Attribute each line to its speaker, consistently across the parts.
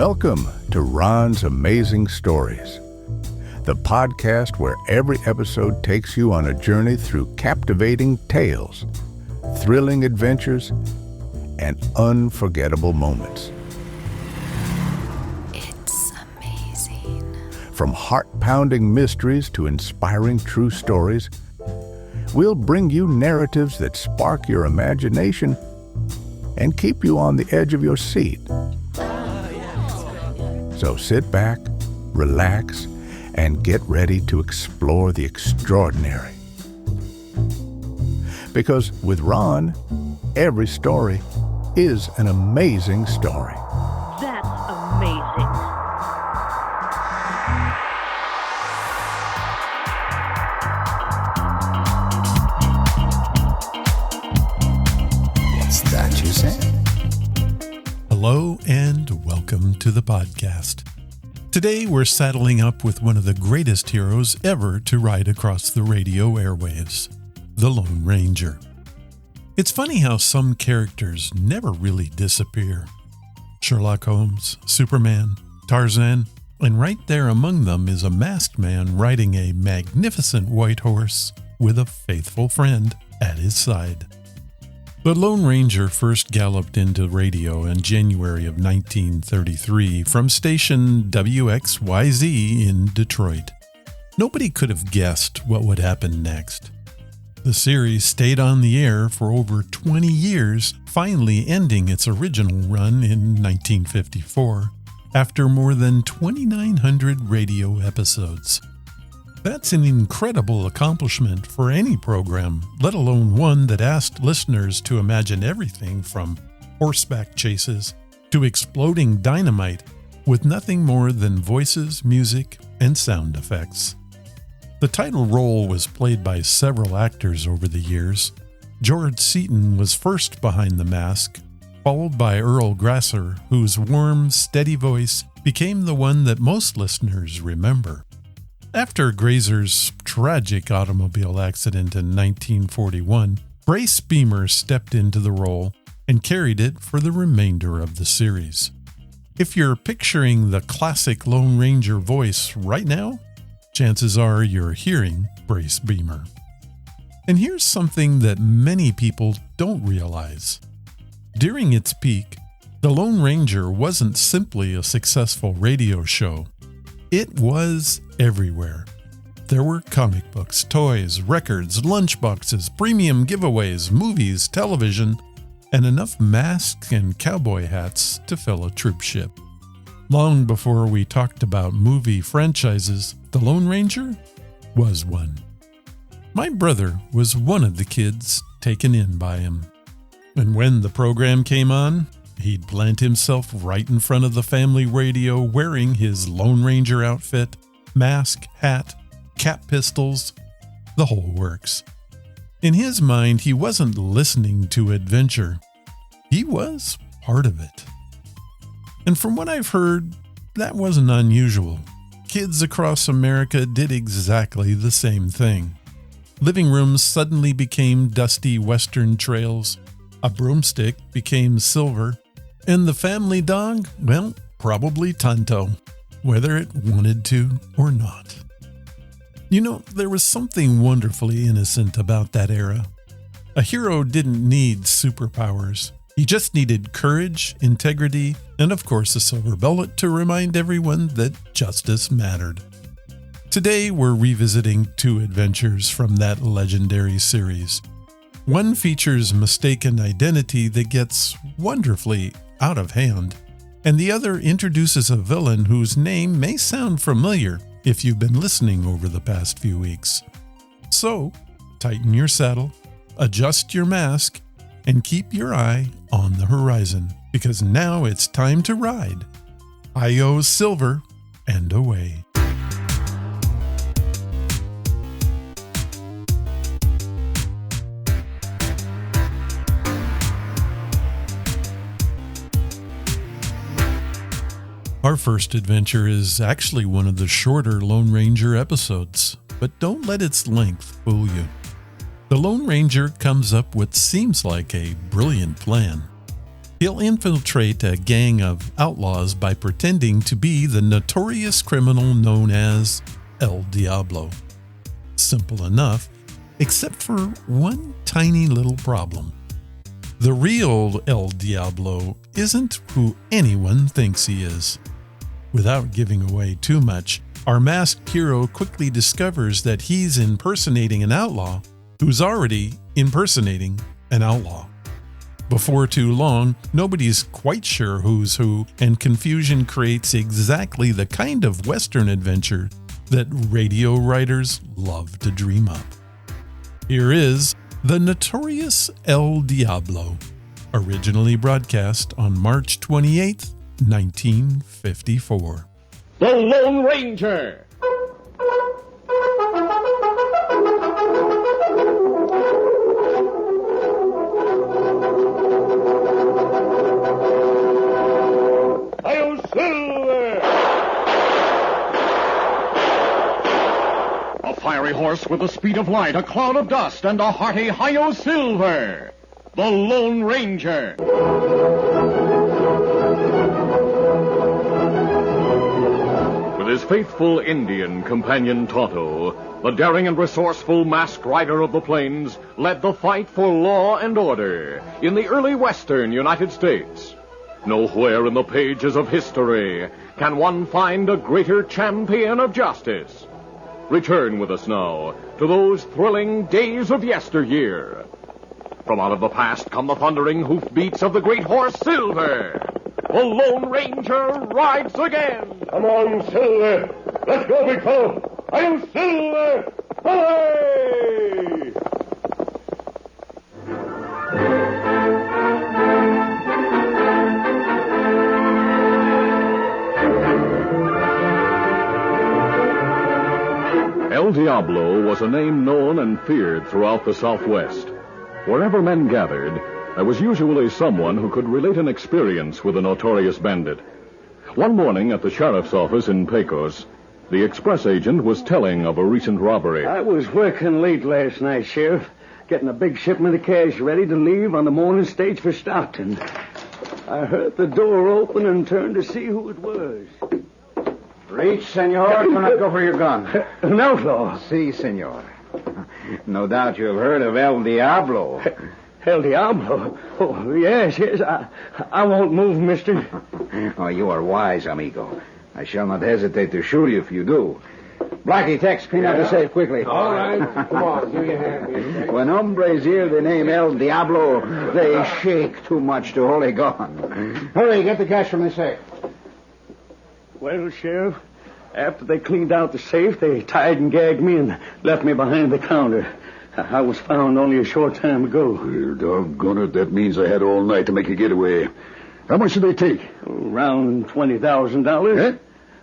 Speaker 1: Welcome to Ron's Amazing Stories, the podcast where every episode takes you on a journey through captivating tales, thrilling adventures, and unforgettable moments.
Speaker 2: It's amazing.
Speaker 1: From heart-pounding mysteries to inspiring true stories, we'll bring you narratives that spark your imagination and keep you on the edge of your seat. So sit back, relax, and get ready to explore the extraordinary. Because with Ron, every story is an amazing story.
Speaker 3: That's amazing.
Speaker 1: What's that you said?
Speaker 4: Hello and welcome to the podcast. Today we're saddling up with one of the greatest heroes ever to ride across the radio airwaves, the Lone Ranger. It's funny how some characters never really disappear. Sherlock Holmes, Superman, Tarzan, and right there among them is a masked man riding a magnificent white horse with a faithful friend at his side. The Lone Ranger first galloped into radio in January of 1933 from station WXYZ in Detroit. Nobody could have guessed what would happen next. The series stayed on the air for over 20 years, finally ending its original run in 1954 after more than 2,900 radio episodes. That's an incredible accomplishment for any program, let alone one that asked listeners to imagine everything from horseback chases to exploding dynamite with nothing more than voices, music, and sound effects. The title role was played by several actors over the years. George Seaton was first behind the mask, followed by Earl Grasser, whose warm, steady voice became the one that most listeners remember. After Grazer's tragic automobile accident in 1941, Brace Beemer stepped into the role and carried it for the remainder of the series. If you're picturing the classic Lone Ranger voice right now, chances are you're hearing Brace Beemer. And here's something that many people don't realize. During its peak, the Lone Ranger wasn't simply a successful radio show. It was everywhere. There were comic books, toys, records, lunchboxes, premium giveaways, movies, television, and enough masks and cowboy hats to fill a troop ship. Long before we talked about movie franchises, the Lone Ranger was one. My brother was one of the kids taken in by him. And when the program came on, he'd plant himself right in front of the family radio wearing his Lone Ranger outfit, mask, hat, cap pistols, the whole works. In his mind, he wasn't listening to adventure. He was part of it. And from what I've heard, that wasn't unusual. Kids across America did exactly the same thing. Living rooms suddenly became dusty western trails. A broomstick became silver. And the family dog, well, probably Tonto, whether it wanted to or not. You know, there was something wonderfully innocent about that era. A hero didn't need superpowers. He just needed courage, integrity, and of course a silver bullet to remind everyone that justice mattered. Today we're revisiting two adventures from that legendary series. One features mistaken identity that gets wonderfully out of hand, and the other introduces a villain whose name may sound familiar if you've been listening over the past few weeks. So, tighten your saddle, adjust your mask, and keep your eye on the horizon, because now it's time to ride. I-O Silver and away. Our first adventure is actually one of the shorter Lone Ranger episodes, but don't let its length fool you. The Lone Ranger comes up what seems like a brilliant plan. He'll infiltrate a gang of outlaws by pretending to be the notorious criminal known as El Diablo. Simple enough, except for one tiny little problem. The real El Diablo isn't who anyone thinks he is. Without giving away too much, our masked hero quickly discovers that he's impersonating an outlaw who's already impersonating an outlaw. Before too long, nobody's quite sure who's who, and confusion creates exactly the kind of Western adventure that radio writers love to dream up. Here is The Notorious El Diablo, originally broadcast on March 28, 1954.
Speaker 5: The Lone Ranger. Fiery horse with the speed of light, a cloud of dust, and a hearty Hi-Yo Silver, the Lone Ranger. With his faithful Indian companion Tonto, the daring and resourceful masked rider of the plains led the fight for law and order in the early western United States. Nowhere in the pages of history can one find a greater champion of justice. Return with us now to those thrilling days of yesteryear. From out of the past come the thundering hoofbeats of the great horse Silver. The Lone Ranger rides again. Come on, Silver. Let's go, big fellow. I'm Silver. Hooray! El Diablo was a name known and feared throughout the Southwest. Wherever men gathered, there was usually someone who could relate an experience with a notorious bandit. One morning at the sheriff's office in Pecos, the express agent was telling of a recent robbery.
Speaker 6: I was working late last night, Sheriff, getting a big shipment of cash ready to leave on the morning stage for Stockton. I heard the door open and turned to see who it was.
Speaker 7: Reach, senor. Do not go for your gun.
Speaker 6: An outlaw.
Speaker 7: Si, senor. No doubt you have heard of El Diablo.
Speaker 6: El Diablo? Oh, yes. I won't move, mister.
Speaker 7: Oh, you are wise, amigo. I shall not hesitate to shoot you if you do. Blackie, Tex, clean out the safe quickly.
Speaker 6: All right. Come on, give your hand.
Speaker 7: When hombres hear the name El Diablo, they shake too much to hold a gun. Hurry, get the cash from the safe.
Speaker 6: Well, Sheriff, after they cleaned out the safe, they tied and gagged me and left me behind the counter. I was found only a short time ago.
Speaker 8: Well, doggone it, that means I had all night to make a getaway. How much did they take?
Speaker 6: Around $20,000.
Speaker 8: Eh?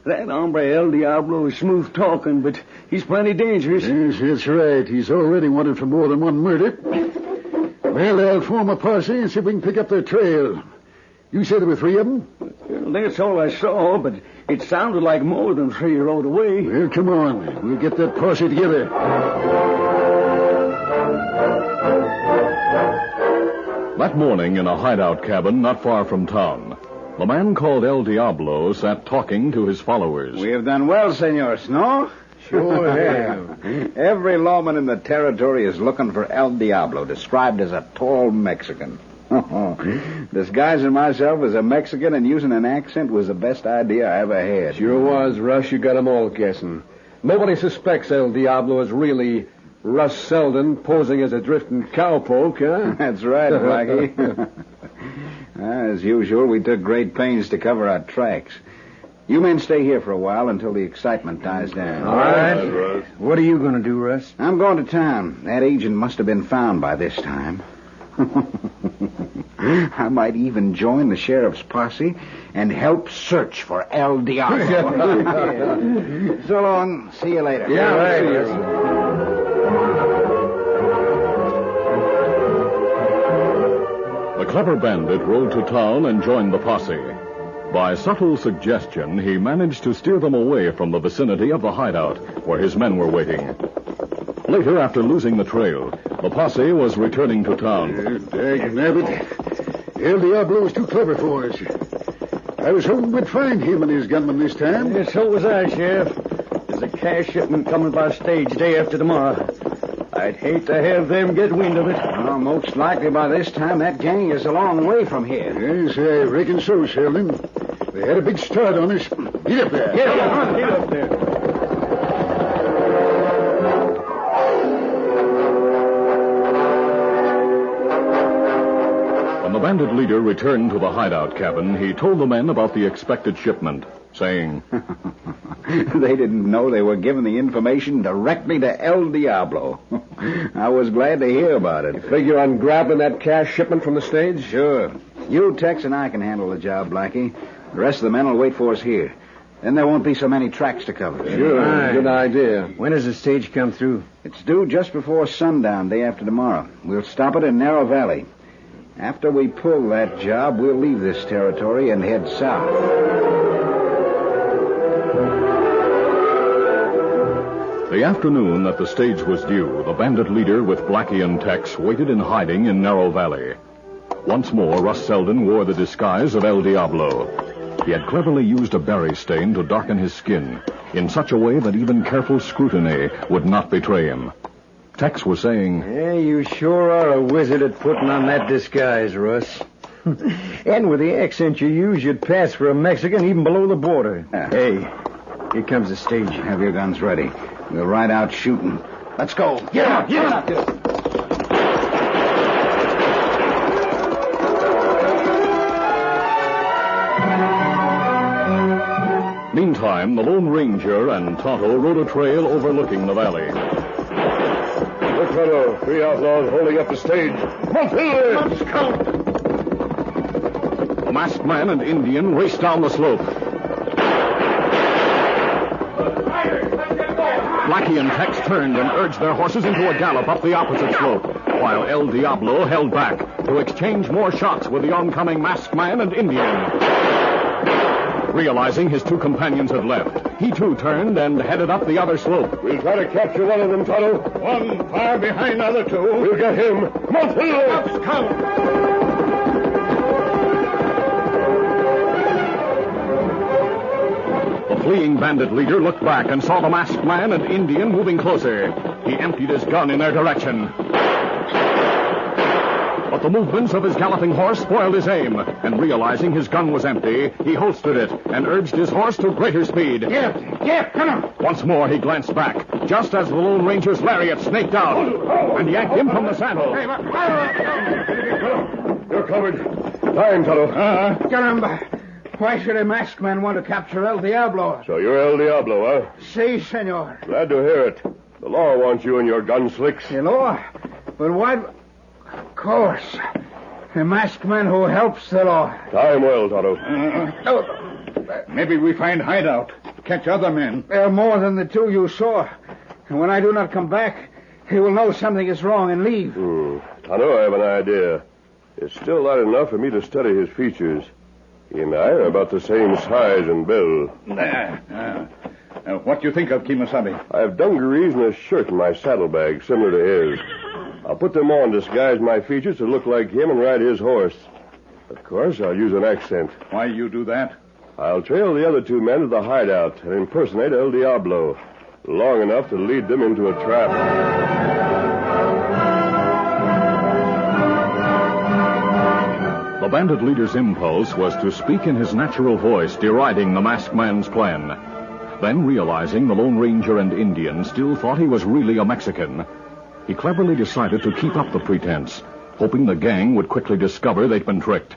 Speaker 6: That hombre El Diablo is smooth talking, but he's plenty dangerous.
Speaker 8: Yes, that's right. He's already wanted for more than one murder. Well, I'll form a posse and see if we can pick up their trail. You said there were three of them?
Speaker 6: Well, that's all I saw, but it sounded like more than 3 rode away.
Speaker 8: Well, come on. We'll get that posse together.
Speaker 5: That morning in a hideout cabin not far from town, the man called El Diablo sat talking to his followers.
Speaker 7: We have done well, senors, no?
Speaker 6: Sure have.
Speaker 7: Every lawman in the territory is looking for El Diablo, described as a tall Mexican. Disguising myself as a Mexican and using an accent was the best idea I ever had.
Speaker 9: Sure was, Russ. You got 'em all guessing. Nobody suspects El Diablo is really Russ Selden posing as a drifting cowpoke, huh?
Speaker 7: That's right, Blackie. As usual, we took great pains to cover our tracks. You men stay here for a while until the excitement dies down.
Speaker 6: All right. What are you going to do, Russ?
Speaker 7: I'm going to town. That agent must have been found by this time. I might even join the sheriff's posse and help search for El Diablo. So long. See you later.
Speaker 9: Yeah, right.
Speaker 5: The clever bandit rode to town and joined the posse. By subtle suggestion, he managed to steer them away from the vicinity of the hideout where his men were waiting. Later, after losing the trail, the posse was returning to town.
Speaker 8: Dagnabbit. El Diablo was too clever for us. I was hoping we'd find him and his gunman this time.
Speaker 6: Yeah, so was I, Sheriff. There's a cash shipment coming by stage day after tomorrow. I'd hate to have them get wind of it.
Speaker 7: Well, most likely by this time that gang is a long way from here.
Speaker 8: Yes, I reckon so, Sheldon. They had a big start on us. Get up there.
Speaker 6: Get up there.
Speaker 5: When the bandit leader returned to the hideout cabin, he told the men about the expected shipment, saying,
Speaker 7: They didn't know they were giving the information directly to El Diablo. I was glad to hear about it.
Speaker 9: Figure on grabbing that cash shipment from the stage?
Speaker 7: Sure. You, Tex, and I can handle the job, Blackie. The rest of the men will wait for us here. Then there won't be so many tracks to cover.
Speaker 9: Sure.
Speaker 6: Right.
Speaker 9: Good idea.
Speaker 6: When does the stage come through?
Speaker 7: It's due just before sundown, day after tomorrow. We'll stop it in Narrow Valley. After we pull that job, we'll leave this territory and head south.
Speaker 5: The afternoon that the stage was due, the bandit leader with Blackie and Tex waited in hiding in Narrow Valley. Once more, Russ Selden wore the disguise of El Diablo. He had cleverly used a berry stain to darken his skin in such a way that even careful scrutiny would not betray him. Tex was saying,
Speaker 6: Yeah, you sure are a wizard at putting on that disguise, Russ. And with the accent you use, you'd pass for a Mexican even below the border. Hey, here comes the stage.
Speaker 7: Have your guns ready. We'll ride out shooting. Let's go.
Speaker 6: Get out.
Speaker 5: Meantime, the Lone Ranger and Tonto rode a trail overlooking the valley.
Speaker 9: Look, Tonto. 3 outlaws holding up the stage.
Speaker 8: Let's count.
Speaker 5: The masked man and Indian raced down the slope. Blackie and Tex turned and urged their horses into a gallop up the opposite slope, while El Diablo held back to exchange more shots with the oncoming masked man and Indian. Realizing his two companions had left, he too turned and headed up the other slope.
Speaker 9: We'll try to capture one of them, Tonto.
Speaker 8: One far behind the other two.
Speaker 9: We'll get him.
Speaker 8: Let's count.
Speaker 5: The fleeing bandit leader looked back and saw the masked man and Indian moving closer. He emptied his gun in their direction. But the movements of his galloping horse spoiled his aim, and realizing his gun was empty, he holstered it and urged his horse to greater speed.
Speaker 8: Get, come on.
Speaker 5: Once more he glanced back, just as the Lone Ranger's lariat snaked out, and yanked him from the saddle.
Speaker 9: You're covered. Time, Tonto.
Speaker 10: Caramba. Why should a masked man want to capture El Diablo?
Speaker 9: So you're El Diablo, huh?
Speaker 10: Si, senor.
Speaker 9: Glad to hear it. The law wants you and your gun slicks.
Speaker 10: The law? But why... Of course. A masked man who helps the law.
Speaker 9: Time well, Tonto.
Speaker 8: Maybe we find hideout. Catch other men.
Speaker 10: There are more than the two you saw. And when I do not come back, he will know something is wrong and leave.
Speaker 9: Tonto, I have an idea. It's still not enough for me to study his features. He and I are about the same size and build.
Speaker 8: What do you think of Kimasabi?
Speaker 9: I have dungarees and a shirt in my saddlebag similar to his. I'll put them on, disguise my features to look like him, and ride his horse. Of course, I'll use an accent.
Speaker 8: Why you do that?
Speaker 9: I'll trail the other two men to the hideout and impersonate El Diablo, long enough to lead them into a trap.
Speaker 5: The bandit leader's impulse was to speak in his natural voice, deriding the masked man's plan. Then, realizing the Lone Ranger and Indian still thought he was really a Mexican, he cleverly decided to keep up the pretense, hoping the gang would quickly discover they'd been tricked.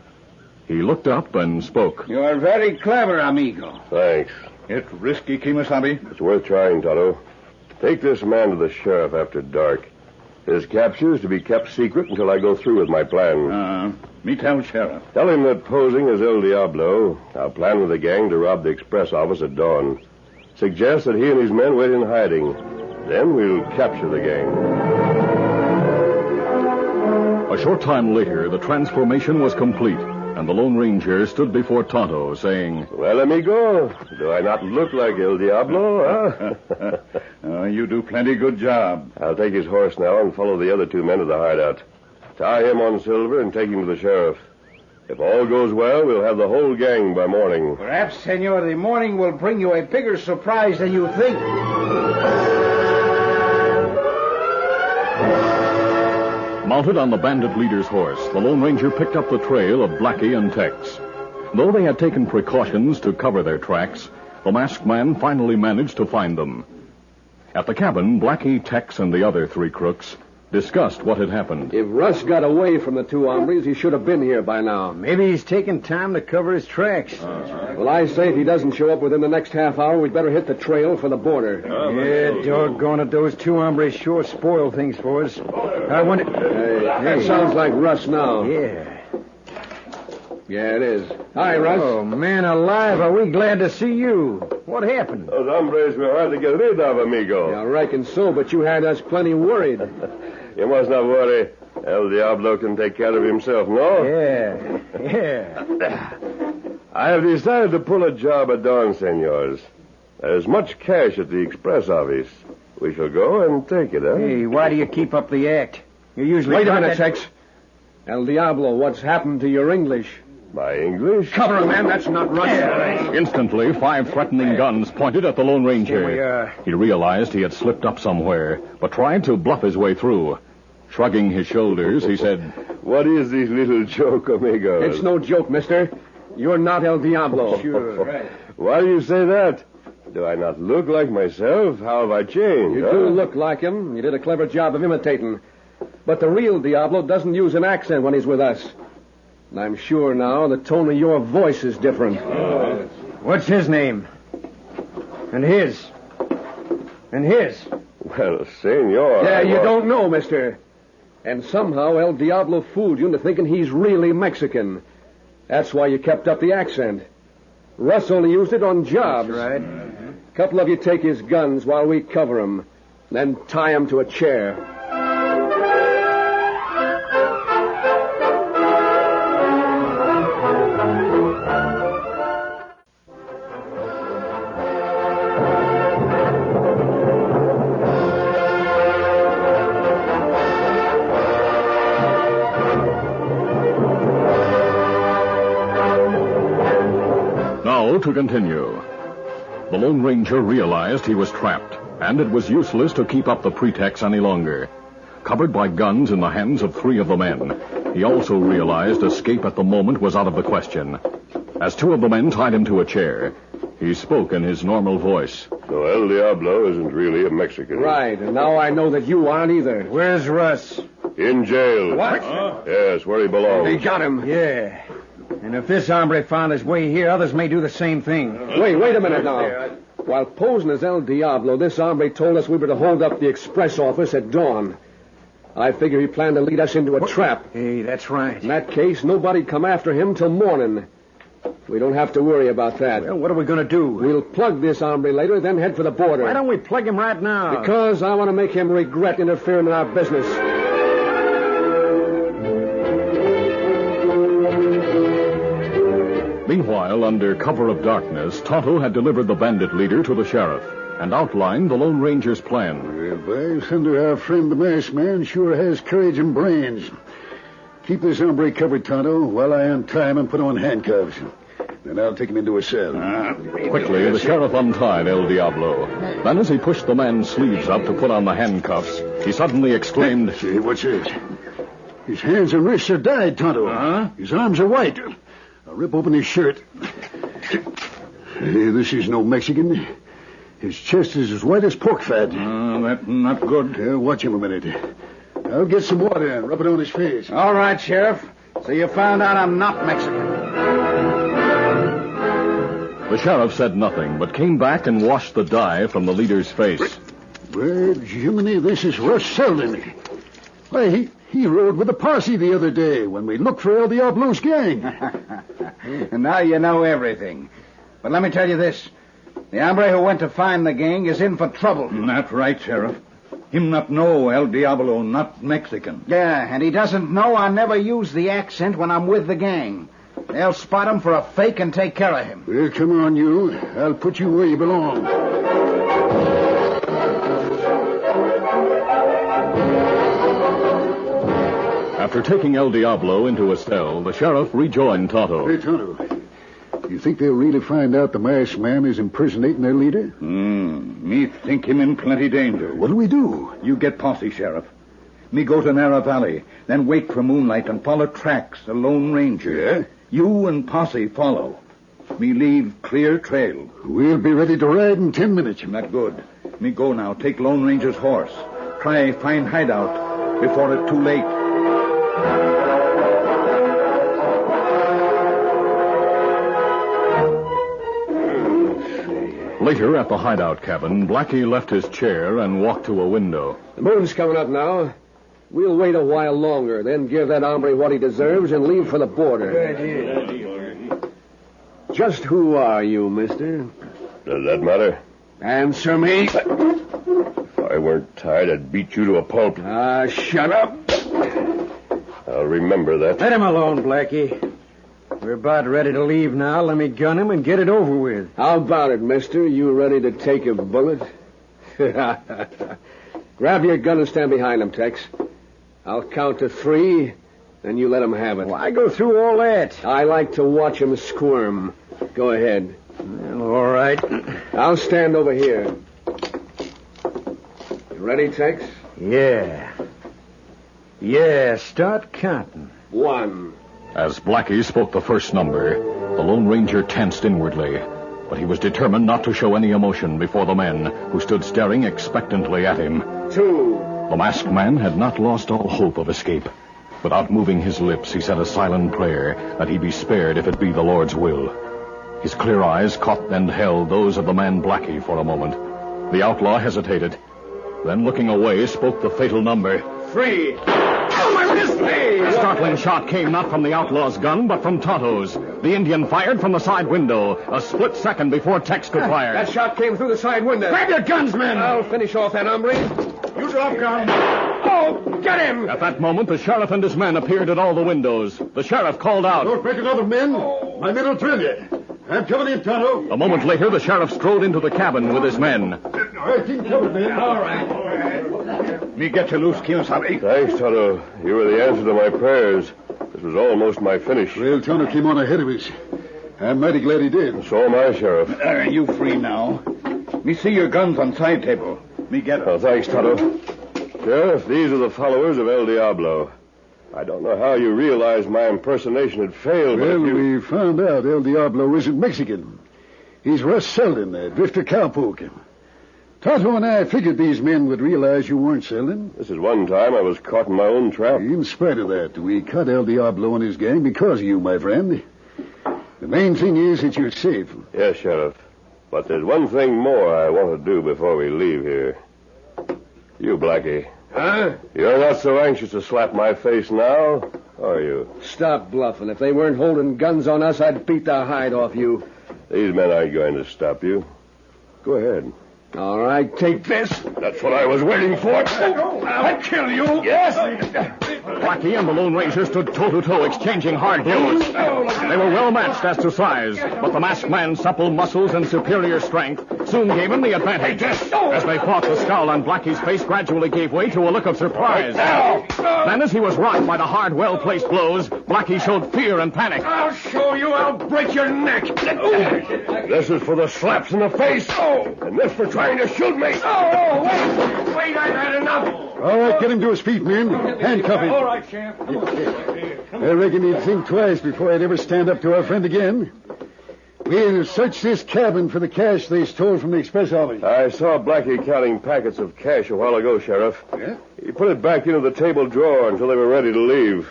Speaker 5: He looked up and spoke.
Speaker 10: You are very clever, amigo.
Speaker 9: Thanks.
Speaker 8: It's risky, Kimasabi.
Speaker 9: It's worth trying, Tonto. Take this man to the sheriff after dark. His capture is to be kept secret until I go through with my plan.
Speaker 8: Me tell sheriff.
Speaker 9: Tell him that posing as El Diablo, I'll plan with the gang to rob the express office at dawn. Suggest that he and his men wait in hiding. Then we'll capture the gang.
Speaker 5: A short time later, the transformation was complete, and the Lone Ranger stood before Tonto, saying,
Speaker 9: Well, amigo, do I not look like El Diablo, huh?
Speaker 8: You do plenty good job.
Speaker 9: I'll take his horse now and follow the other two men to the hideout. Tie him on Silver and take him to the sheriff. If all goes well, we'll have the whole gang by morning.
Speaker 10: Perhaps, senor, the morning will bring you a bigger surprise than you think.
Speaker 5: Mounted on the bandit leader's horse, the Lone Ranger picked up the trail of Blackie and Tex. Though they had taken precautions to cover their tracks, the masked man finally managed to find them. At the cabin, Blackie, Tex, and the other three crooks discussed what had happened.
Speaker 11: If Russ got away from the two hombres, he should have been here by now.
Speaker 10: Maybe he's taking time to cover his tracks.
Speaker 11: Well, I say if he doesn't show up within the next half hour, we'd better hit the trail for the border.
Speaker 10: Yeah, doggone it, those two hombres sure spoil things for us. I wonder...
Speaker 11: That sounds like Russ now.
Speaker 10: Yeah.
Speaker 11: Yeah, it is. Hi, Russ.
Speaker 10: Oh, man alive, are we glad to see you. What happened?
Speaker 9: Those hombres were hard to get rid of, amigo.
Speaker 11: Yeah, I reckon so, but you had us plenty worried.
Speaker 9: You must not worry. El Diablo can take care of himself, no?
Speaker 10: Yeah.
Speaker 9: I have decided to pull a job at dawn, senors. There's much cash at the express office. We shall go and take it, huh?
Speaker 10: Hey, why do you keep up the act? You usually...
Speaker 11: Wait a minute, Tex. El Diablo, what's happened to your English?
Speaker 9: My English?
Speaker 11: Cover him, man. That's not Russ.
Speaker 5: Instantly, 5 threatening guns pointed at the Lone Ranger.
Speaker 10: Here we are.
Speaker 5: He realized he had slipped up somewhere, but tried to bluff his way through. Shrugging his shoulders, he said,
Speaker 9: What is this little joke, amigos?
Speaker 11: It's no joke, mister. You're not El Diablo.
Speaker 10: Sure, right.
Speaker 9: Why do you say that? Do I not look like myself? How have I changed?
Speaker 11: You do look like him. You did a clever job of imitating. But the real Diablo doesn't use an accent when he's with us. And I'm sure now the tone of your voice is different.
Speaker 10: What's his name? And his? And his?
Speaker 9: Well, senor...
Speaker 11: Yeah, you don't know, mister. And somehow El Diablo fooled you into thinking he's really Mexican. That's why you kept up the accent. Russ only used it on jobs.
Speaker 10: That's right.
Speaker 11: A couple of you take his guns while we cover him. Then tie him to a chair.
Speaker 5: To continue. The Lone Ranger realized he was trapped, and it was useless to keep up the pretext any longer. Covered by guns in the hands of 3 of the men, he also realized escape at the moment was out of the question. As 2 of the men tied him to a chair, he spoke in his normal voice.
Speaker 9: So El Diablo isn't really a Mexican.
Speaker 11: Right, and now I know that you aren't either.
Speaker 10: Where's Russ?
Speaker 9: In jail.
Speaker 10: What?
Speaker 9: Yes, where he belongs.
Speaker 11: They got him.
Speaker 10: Yeah. And if this hombre found his way here, others may do the same thing.
Speaker 11: Wait a minute now. While posing as El Diablo, this hombre told us we were to hold up the express office at dawn. I figure he planned to lead us into a trap.
Speaker 10: Hey, that's right.
Speaker 11: In that case, nobody'd come after him till morning. We don't have to worry about that.
Speaker 10: Well, what are we going to do?
Speaker 11: We'll plug this hombre later, then head for the border.
Speaker 10: Why don't we plug him right now?
Speaker 11: Because I want to make him regret interfering in our business.
Speaker 5: Meanwhile, under cover of darkness, Tonto had delivered the bandit leader to the sheriff and outlined the Lone Ranger's plan.
Speaker 8: Well, Thunder, our friend the masked man sure has courage and brains. Keep this hombre covered, Tonto, while I untie him and put on handcuffs. Then I'll take him into a cell.
Speaker 5: Quickly, the sheriff untied El Diablo. Then, as he pushed the man's sleeves up to put on the handcuffs, he suddenly exclaimed,
Speaker 8: Say, what's this? His hands and wrists are dyed, Tonto. His arms are white. I'll rip open his shirt. Hey, this is no Mexican. His chest is as white as pork fat.
Speaker 10: That's not good.
Speaker 8: Watch him a minute. I'll get some water and rub it on his face.
Speaker 10: All right, Sheriff. So you found out I'm not Mexican.
Speaker 5: The sheriff said nothing, but came back and washed the dye from the leader's face.
Speaker 8: Well, Jiminy, this is Russ Selden. Why, he rode with the posse the other day when we looked for El Diablo's gang.
Speaker 10: And now you know everything. But let me tell you this. The hombre who went to find the gang is in for trouble.
Speaker 12: That's right, Sheriff. Him not know El Diablo not Mexican.
Speaker 10: Yeah, and he doesn't know I never use the accent when I'm with the gang. They'll spot him for a fake and take care of him.
Speaker 8: Well, come on, you. I'll put you where you belong.
Speaker 5: After taking El Diablo into a cell, the sheriff rejoined Tonto.
Speaker 8: Hey, Tonto. You think they'll really find out the masked man is impersonating their leader?
Speaker 12: Me think him in plenty danger.
Speaker 8: What'll we do?
Speaker 12: You get posse, Sheriff. Me go to Narra Valley, then wait for moonlight and follow tracks, the Lone Ranger.
Speaker 8: Yeah?
Speaker 12: You and posse follow. Me leave clear trail.
Speaker 8: We'll be ready to ride in 10 minutes.
Speaker 12: Not good. Me go now, take Lone Ranger's horse. Try find hideout before it's too late.
Speaker 5: Later, at the hideout cabin, Blackie left his chair and walked to a window.
Speaker 11: The moon's coming up now. We'll wait a while longer, then give that hombre what he deserves and leave for the border. Just who are you, mister?
Speaker 9: Does that matter?
Speaker 11: Answer me.
Speaker 9: If I weren't tired, I'd beat you to a pulp.
Speaker 11: Shut up.
Speaker 9: I'll remember that.
Speaker 6: Let him alone, Blackie. We're about ready to leave now. Let me gun him and get it over with.
Speaker 11: How about it, mister? You ready to take a bullet? Grab your gun and stand behind him, Tex. I'll count to 3, then you let him have it.
Speaker 6: Why go through all that?
Speaker 11: I like to watch him squirm. Go ahead.
Speaker 6: Well, all right.
Speaker 11: I'll stand over here. You ready, Tex?
Speaker 6: Yeah. Yeah, start counting.
Speaker 11: 1.
Speaker 5: As Blackie spoke the first number, the Lone Ranger tensed inwardly, but he was determined not to show any emotion before the men who stood staring expectantly at him.
Speaker 11: 2.
Speaker 5: The masked man had not lost all hope of escape. Without moving his lips, he said a silent prayer that he be spared if it be the Lord's will. His clear eyes caught and held those of the man Blackie for a moment. The outlaw hesitated, then looking away, spoke the fatal number.
Speaker 11: 3.
Speaker 5: A startling shot came not from the outlaw's gun, but from Tonto's. The Indian fired from the side window, a split second before Tex could fire.
Speaker 11: That shot came through the side window.
Speaker 6: Grab your guns, men!
Speaker 11: I'll finish off that hombre.
Speaker 6: You drop gun.
Speaker 11: Oh, get him!
Speaker 5: At that moment, the sheriff and his men appeared at all the windows. The sheriff called out.
Speaker 8: Don't break another, men. My men will drill you. I'm coming in, Tonto.
Speaker 5: A moment later, the sheriff strode into the cabin with his men.
Speaker 8: I think covered, men.
Speaker 11: All right.
Speaker 12: Me get you loose, Kiyosabe.
Speaker 9: Thanks, Tonto. You were the answer to my prayers. This was almost my finish.
Speaker 8: Well, Tonto came on ahead of us. I'm mighty glad he did.
Speaker 9: So am I, Sheriff.
Speaker 12: You free now. Me see your guns on side table. Me get it.
Speaker 9: Oh, thanks, Tonto. Sheriff, these are the followers of El Diablo. I don't know how you realized my impersonation had failed,
Speaker 8: Well,
Speaker 9: but
Speaker 8: we found out El Diablo isn't Mexican. He's Russ Selden, a drifter cowpoke. Tonto and I figured these men would realize you weren't Selden.
Speaker 9: This is one time I was caught in my own trap.
Speaker 8: In spite of that, we cut El Diablo and his gang because of you, my friend. The main thing is that you're safe.
Speaker 9: Yes, Sheriff. But there's one thing more I want to do before we leave here. You, Blackie.
Speaker 11: Huh?
Speaker 9: You're not so anxious to slap my face now, are you?
Speaker 11: Stop bluffing. If they weren't holding guns on us, I'd beat the hide off you.
Speaker 9: These men aren't going to stop you. Go ahead.
Speaker 11: All right, take this.
Speaker 9: That's what I was waiting for.
Speaker 11: I'll kill you.
Speaker 5: Yes! Blackie and the Lone Ranger stood toe-to-toe, exchanging hard blows. They were well matched as to size, but the masked man's supple muscles and superior strength soon gave him the advantage. As they fought, the scowl on Blackie's face gradually gave way to a look of surprise. Then, as he was rocked by the hard, well-placed blows, Blackie showed fear and panic.
Speaker 11: I'll show you. I'll break your neck.
Speaker 9: This is for the slaps in the face. And this for trying to shoot me.
Speaker 11: Wait, I've had enough.
Speaker 8: All right, get him to his feet, men. Handcuff him.
Speaker 6: All right, Sheriff.
Speaker 8: I reckon he'd think twice before I'd ever stand up to our friend again. We'll search this cabin for the cash they stole from the express office.
Speaker 9: I saw Blackie counting packets of cash a while ago, Sheriff.
Speaker 8: Yeah?
Speaker 9: He put it back into the table drawer until they were ready to leave.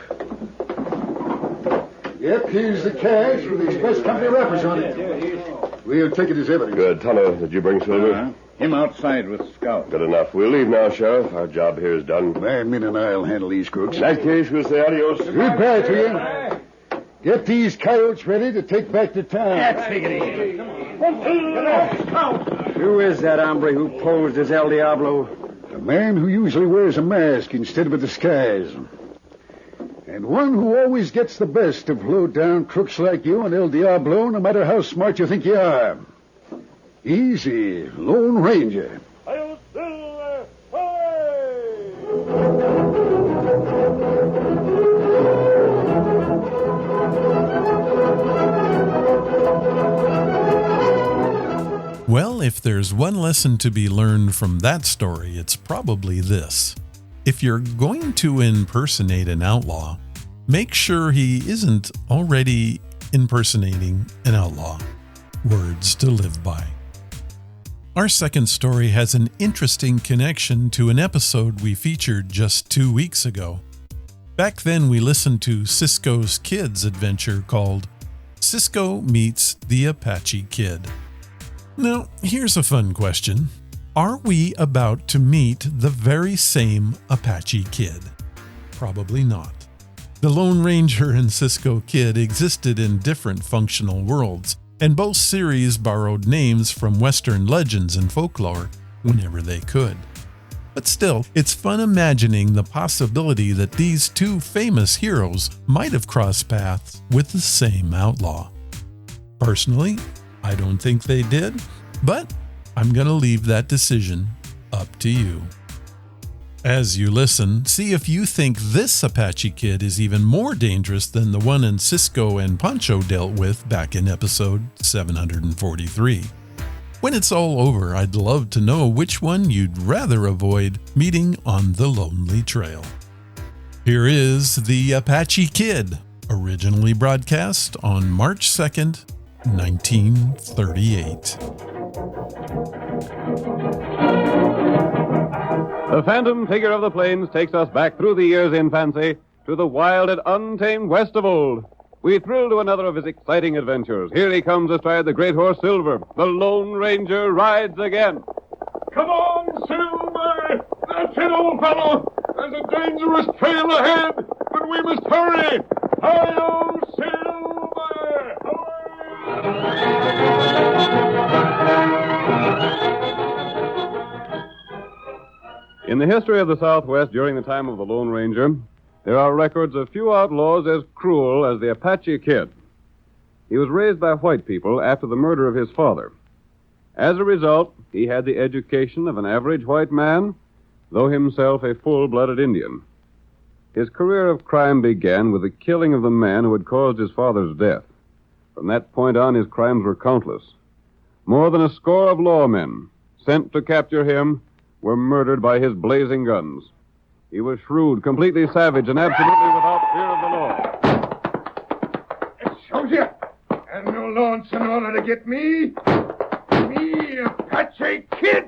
Speaker 8: Yep, here's the cash with the express company wrappers on it. We'll take it as evidence.
Speaker 9: Good. Tonto, did you bring Silver?
Speaker 12: Him outside with Scout.
Speaker 9: Good enough. We'll leave now, Sheriff. Our job here is done.
Speaker 8: My men and I'll handle these crooks.
Speaker 9: In that case, we'll say adios.
Speaker 8: Goodbye to you. Get these coyotes ready to take back to town.
Speaker 6: Take it easy. Who is that hombre who posed as El Diablo?
Speaker 8: A man who usually wears a mask instead of a disguise. And one who always gets the best of low-down crooks like you and El Diablo, no matter how smart you think you are. He's the Lone Ranger.
Speaker 9: Silver!
Speaker 4: if there's one lesson to be learned from that story, it's probably this. If you're going to impersonate an outlaw, make sure he isn't already impersonating an outlaw. Words to live by. Our second story has an interesting connection to an episode we featured just 2 weeks ago. Back then, we listened to Cisco Kid's adventure called Cisco Meets the Apache Kid. Now, here's a fun question. Are we about to meet the very same Apache Kid? Probably not. The Lone Ranger and Cisco Kid existed in different functional worlds, and both series borrowed names from Western legends and folklore whenever they could. But still, it's fun imagining the possibility that these two famous heroes might have crossed paths with the same outlaw. Personally, I don't think they did, but I'm going to leave that decision up to you. As you listen, see if you think this Apache Kid is even more dangerous than the one Cisco and Pancho dealt with back in episode 743. When it's all over, I'd love to know which one you'd rather avoid meeting on the lonely trail. Here is the Apache Kid, originally broadcast on March 2nd, 1938.
Speaker 13: The phantom figure of the plains takes us back through the years in fancy to the wild and untamed west of old. We thrill to another of his exciting adventures. Here he comes astride the great horse Silver. The Lone Ranger rides again.
Speaker 14: Come on, Silver! That's it, old fellow! There's a dangerous trail ahead, but we must hurry! Hi-yo, Silver!
Speaker 13: In the history of the Southwest during the time of the Lone Ranger, there are records of few outlaws as cruel as the Apache Kid. He was raised by white people after the murder of his father. As a result, he had the education of an average white man, though himself a full-blooded Indian. His career of crime began with the killing of the man who had caused his father's death. From that point on, his crimes were countless. More than a score of lawmen sent to capture him were murdered by his blazing guns. He was shrewd, completely savage, and absolutely without fear of the law.
Speaker 14: It shows you. And no launch in order to get me. Me, Apache Kid.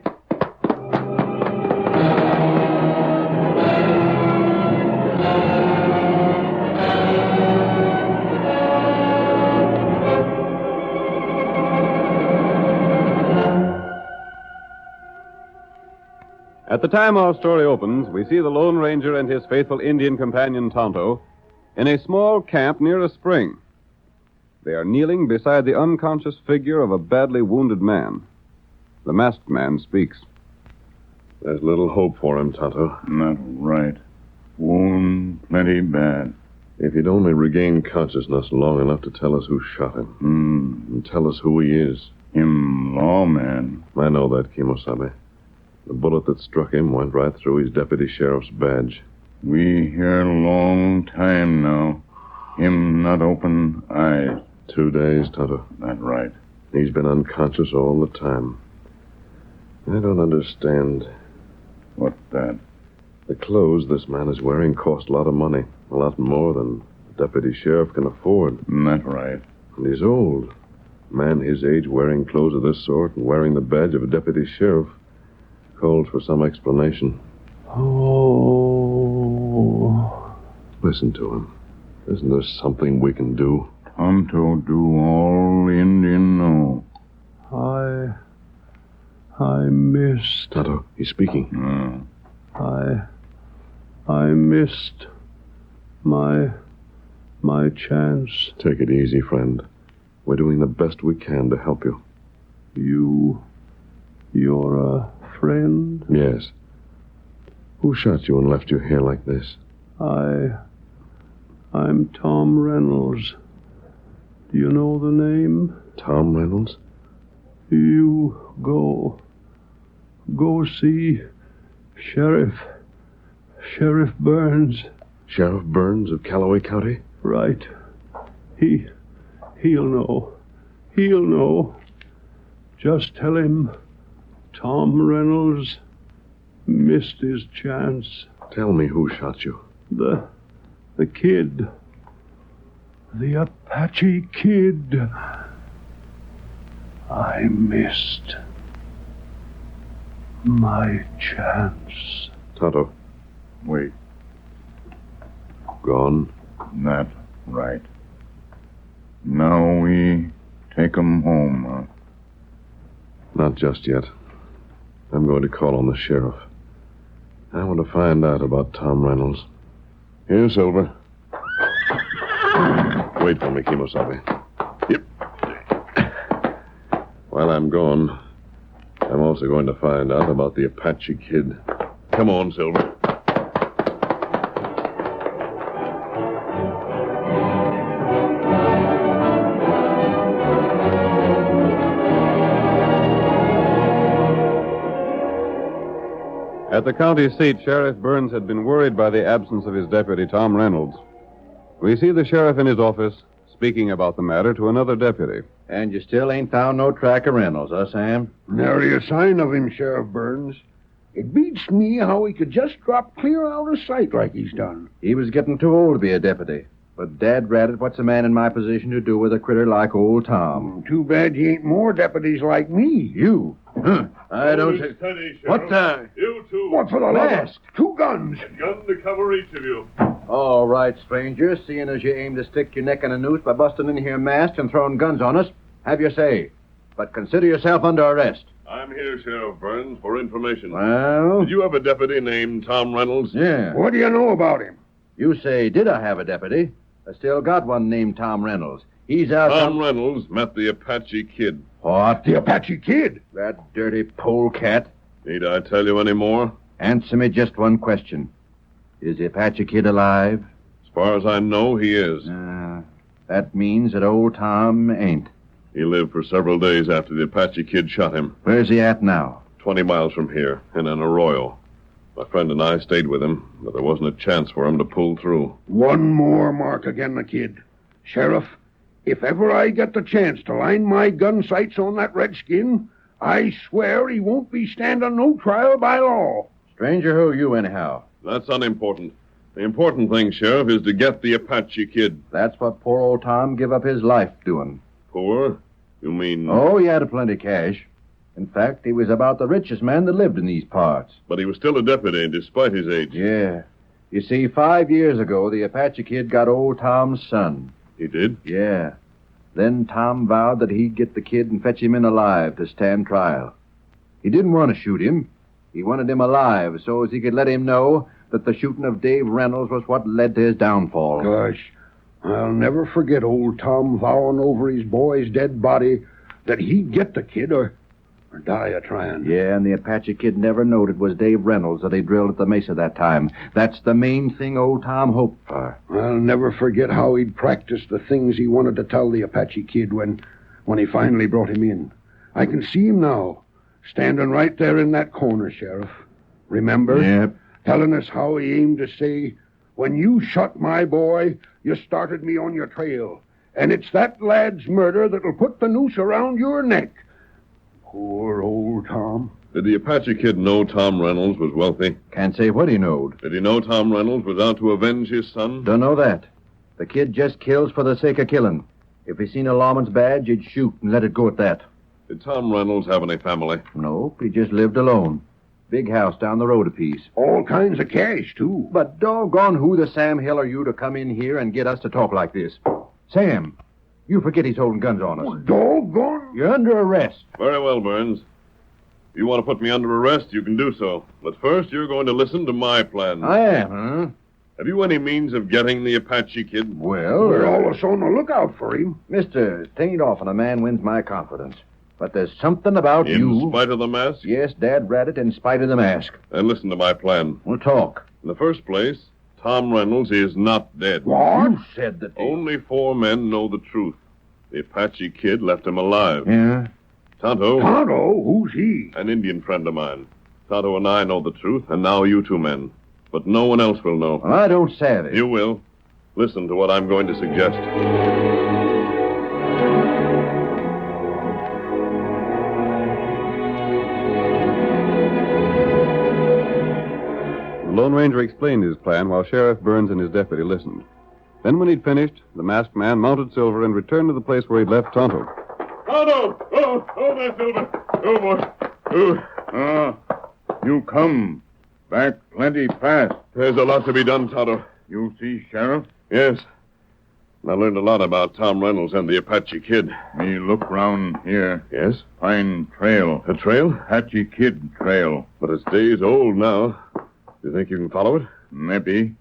Speaker 13: At the time our story opens, we see the Lone Ranger and his faithful Indian companion Tonto in a small camp near a spring. They are kneeling beside the unconscious figure of a badly wounded man. The masked man speaks.
Speaker 9: There's little hope for him, Tonto.
Speaker 15: Not right. Wound plenty bad.
Speaker 9: If he'd only regain consciousness long enough to tell us who shot him. And tell us who he is.
Speaker 15: Him lawman.
Speaker 9: I know that, Kimosabe. The bullet that struck him went right through his deputy sheriff's badge.
Speaker 15: We here long time now. Him not open eyes.
Speaker 9: 2 days, Tonto.
Speaker 15: That right.
Speaker 9: He's been unconscious all the time. I don't understand.
Speaker 15: What that?
Speaker 9: The clothes this man is wearing cost a lot of money. A lot more than the deputy sheriff can afford.
Speaker 15: That right.
Speaker 9: And he's old. A man his age wearing clothes of this sort and wearing the badge of a deputy sheriff calls for some explanation.
Speaker 15: Oh.
Speaker 9: Listen to him. Isn't there something we can do?
Speaker 15: Tonto do all Indian know.
Speaker 16: I missed.
Speaker 9: Tonto, he's speaking.
Speaker 16: I missed my chance.
Speaker 9: Take it easy, friend. We're doing the best we can to help you.
Speaker 16: You're a friend?
Speaker 9: Yes. Who shot you and left you here like this?
Speaker 16: I'm Tom Reynolds. Do you know the name?
Speaker 9: Tom Reynolds?
Speaker 16: You go see Sheriff Burns.
Speaker 9: Sheriff Burns of Callaway County?
Speaker 16: Right. He'll know. Just tell him Tom Reynolds missed his chance.
Speaker 9: Tell me who shot you.
Speaker 16: The kid. The Apache Kid. I missed my chance.
Speaker 9: Tonto.
Speaker 15: Wait.
Speaker 9: Gone?
Speaker 15: That right. Now we take 'em home, huh?
Speaker 9: Not just yet. I'm going to call on the sheriff. I want to find out about Tom Reynolds. Here, Silver. Wait for me, Kimosabe. Yep. While I'm gone, I'm also going to find out about the Apache Kid. Come on, Silver.
Speaker 13: At the county seat, Sheriff Burns had been worried by the absence of his deputy, Tom Reynolds. We see the sheriff in his office speaking about the matter to another deputy.
Speaker 17: And you still ain't found no track of Reynolds, huh, Sam?
Speaker 8: Nary a sign of him, Sheriff Burns. It beats me how he could just drop clear out of sight like he's done.
Speaker 17: He was getting too old to be a deputy. But Dad ratted, what's a man in my position to do with a critter like old Tom?
Speaker 8: Too bad you ain't more deputies like me.
Speaker 17: You? Huh. I don't say...
Speaker 14: Steady, Sheriff.
Speaker 17: What the...
Speaker 14: You too.
Speaker 8: What for the love
Speaker 17: Mask?
Speaker 8: of... 2 guns.
Speaker 14: A gun to cover each of you.
Speaker 17: All right, stranger. Seeing as you aim to stick your neck in a noose by busting in here masked and throwing guns on us, have your say. But consider yourself under arrest.
Speaker 14: I'm here, Sheriff Burns, for information.
Speaker 17: Well?
Speaker 14: Did you have a deputy named Tom Reynolds?
Speaker 17: Yeah.
Speaker 8: What do you know about him?
Speaker 17: You say, did I have a deputy? I still got one named Tom Reynolds. He's out...
Speaker 14: Tom Reynolds met the Apache Kid.
Speaker 17: What?
Speaker 8: The Apache Kid?
Speaker 17: That dirty polecat.
Speaker 14: Need I tell you any more?
Speaker 17: Answer me just one question. Is the Apache Kid alive?
Speaker 14: As far as I know, he is.
Speaker 17: That means that old Tom ain't.
Speaker 14: He lived for several days after the Apache Kid shot him.
Speaker 17: Where's he at now?
Speaker 14: 20 miles from here, in an arroyo. My friend and I stayed with him, but there wasn't a chance for him to pull through.
Speaker 8: One more mark again the kid. Sheriff, if ever I get the chance to line my gun sights on that redskin, I swear he won't be standing no trial by law.
Speaker 17: Stranger, who are you anyhow?
Speaker 14: That's unimportant. The important thing, Sheriff, is to get the Apache Kid.
Speaker 17: That's what poor old Tom give up his life doing.
Speaker 14: Poor? You mean...
Speaker 17: Oh, he had a plenty cash. In fact, he was about the richest man that lived in these parts.
Speaker 14: But he was still a deputy, despite his age.
Speaker 17: Yeah. You see, 5 years ago, the Apache Kid got old Tom's son.
Speaker 14: He did?
Speaker 17: Yeah. Then Tom vowed that he'd get the kid and fetch him in alive to stand trial. He didn't want to shoot him. He wanted him alive so as he could let him know that the shooting of Dave Reynolds was what led to his downfall.
Speaker 8: Gosh, I'll never forget old Tom vowing over his boy's dead body that he'd get the kid or die a-trying.
Speaker 17: Yeah, and the Apache Kid never knowed it was Dave Reynolds that he drilled at the mesa that time. That's the main thing old Tom hoped for.
Speaker 8: I'll never forget how he'd practiced the things he wanted to tell the Apache Kid when he finally brought him in. I can see him now, standing right there in that corner, Sheriff. Remember?
Speaker 17: Yep.
Speaker 8: Telling us how he aimed to say, when you shot my boy, you started me on your trail. And it's that lad's murder that'll put the noose around your neck. Poor old Tom.
Speaker 14: Did the Apache Kid know Tom Reynolds was wealthy?
Speaker 17: Can't say what he knowed.
Speaker 14: Did he know Tom Reynolds was out to avenge his son?
Speaker 17: Don't know that. The kid just kills for the sake of killing. If he seen a lawman's badge, he'd shoot and let it go at that.
Speaker 14: Did Tom Reynolds have any family?
Speaker 17: Nope, he just lived alone. Big house down the road a piece.
Speaker 8: All kinds of cash, too.
Speaker 17: But doggone who the Sam Hill are you to come in here and get us to talk like this? Sam, you forget he's holding guns on us.
Speaker 8: Oh, doggone.
Speaker 17: You're under arrest.
Speaker 14: Very well, Burns. If you want to put me under arrest, you can do so. But first, you're going to listen to my plan.
Speaker 17: I am, huh?
Speaker 14: Have you any means of getting the Apache Kid?
Speaker 17: Well,
Speaker 8: we're always on the lookout for him.
Speaker 17: Mister, it ain't often a man wins my confidence. But there's something about you...
Speaker 14: In spite of the mask?
Speaker 17: Yes, Dad read it in spite of the mask.
Speaker 14: Then listen to my plan.
Speaker 17: We'll talk.
Speaker 14: In the first place, Tom Reynolds is not dead.
Speaker 17: What? You said that...
Speaker 14: Only 4 men know the truth. The Apache Kid left him alive.
Speaker 17: Yeah?
Speaker 14: Tonto.
Speaker 8: Tonto? Who's he?
Speaker 14: An Indian friend of mine. Tonto and I know the truth, and now you 2 men. But no one else will know.
Speaker 17: Well, I don't say it.
Speaker 14: You will. Listen to what I'm going to suggest.
Speaker 13: Lone Ranger explained his plan while Sheriff Burns and his deputy listened. Then when he'd finished, the masked man mounted Silver and returned to the place where he'd left Tonto.
Speaker 14: Tonto! Oh, there, Silver. Oh, boy.
Speaker 15: You come. Back plenty fast.
Speaker 9: There's a lot to be done, Tonto.
Speaker 15: You see, Sheriff?
Speaker 9: Yes. I learned a lot about Tom Reynolds and the Apache Kid.
Speaker 15: Me look round here.
Speaker 9: Yes?
Speaker 15: Find trail.
Speaker 9: A trail?
Speaker 15: Apache Kid trail.
Speaker 9: But it's days old now. You think you can follow it?
Speaker 15: Maybe.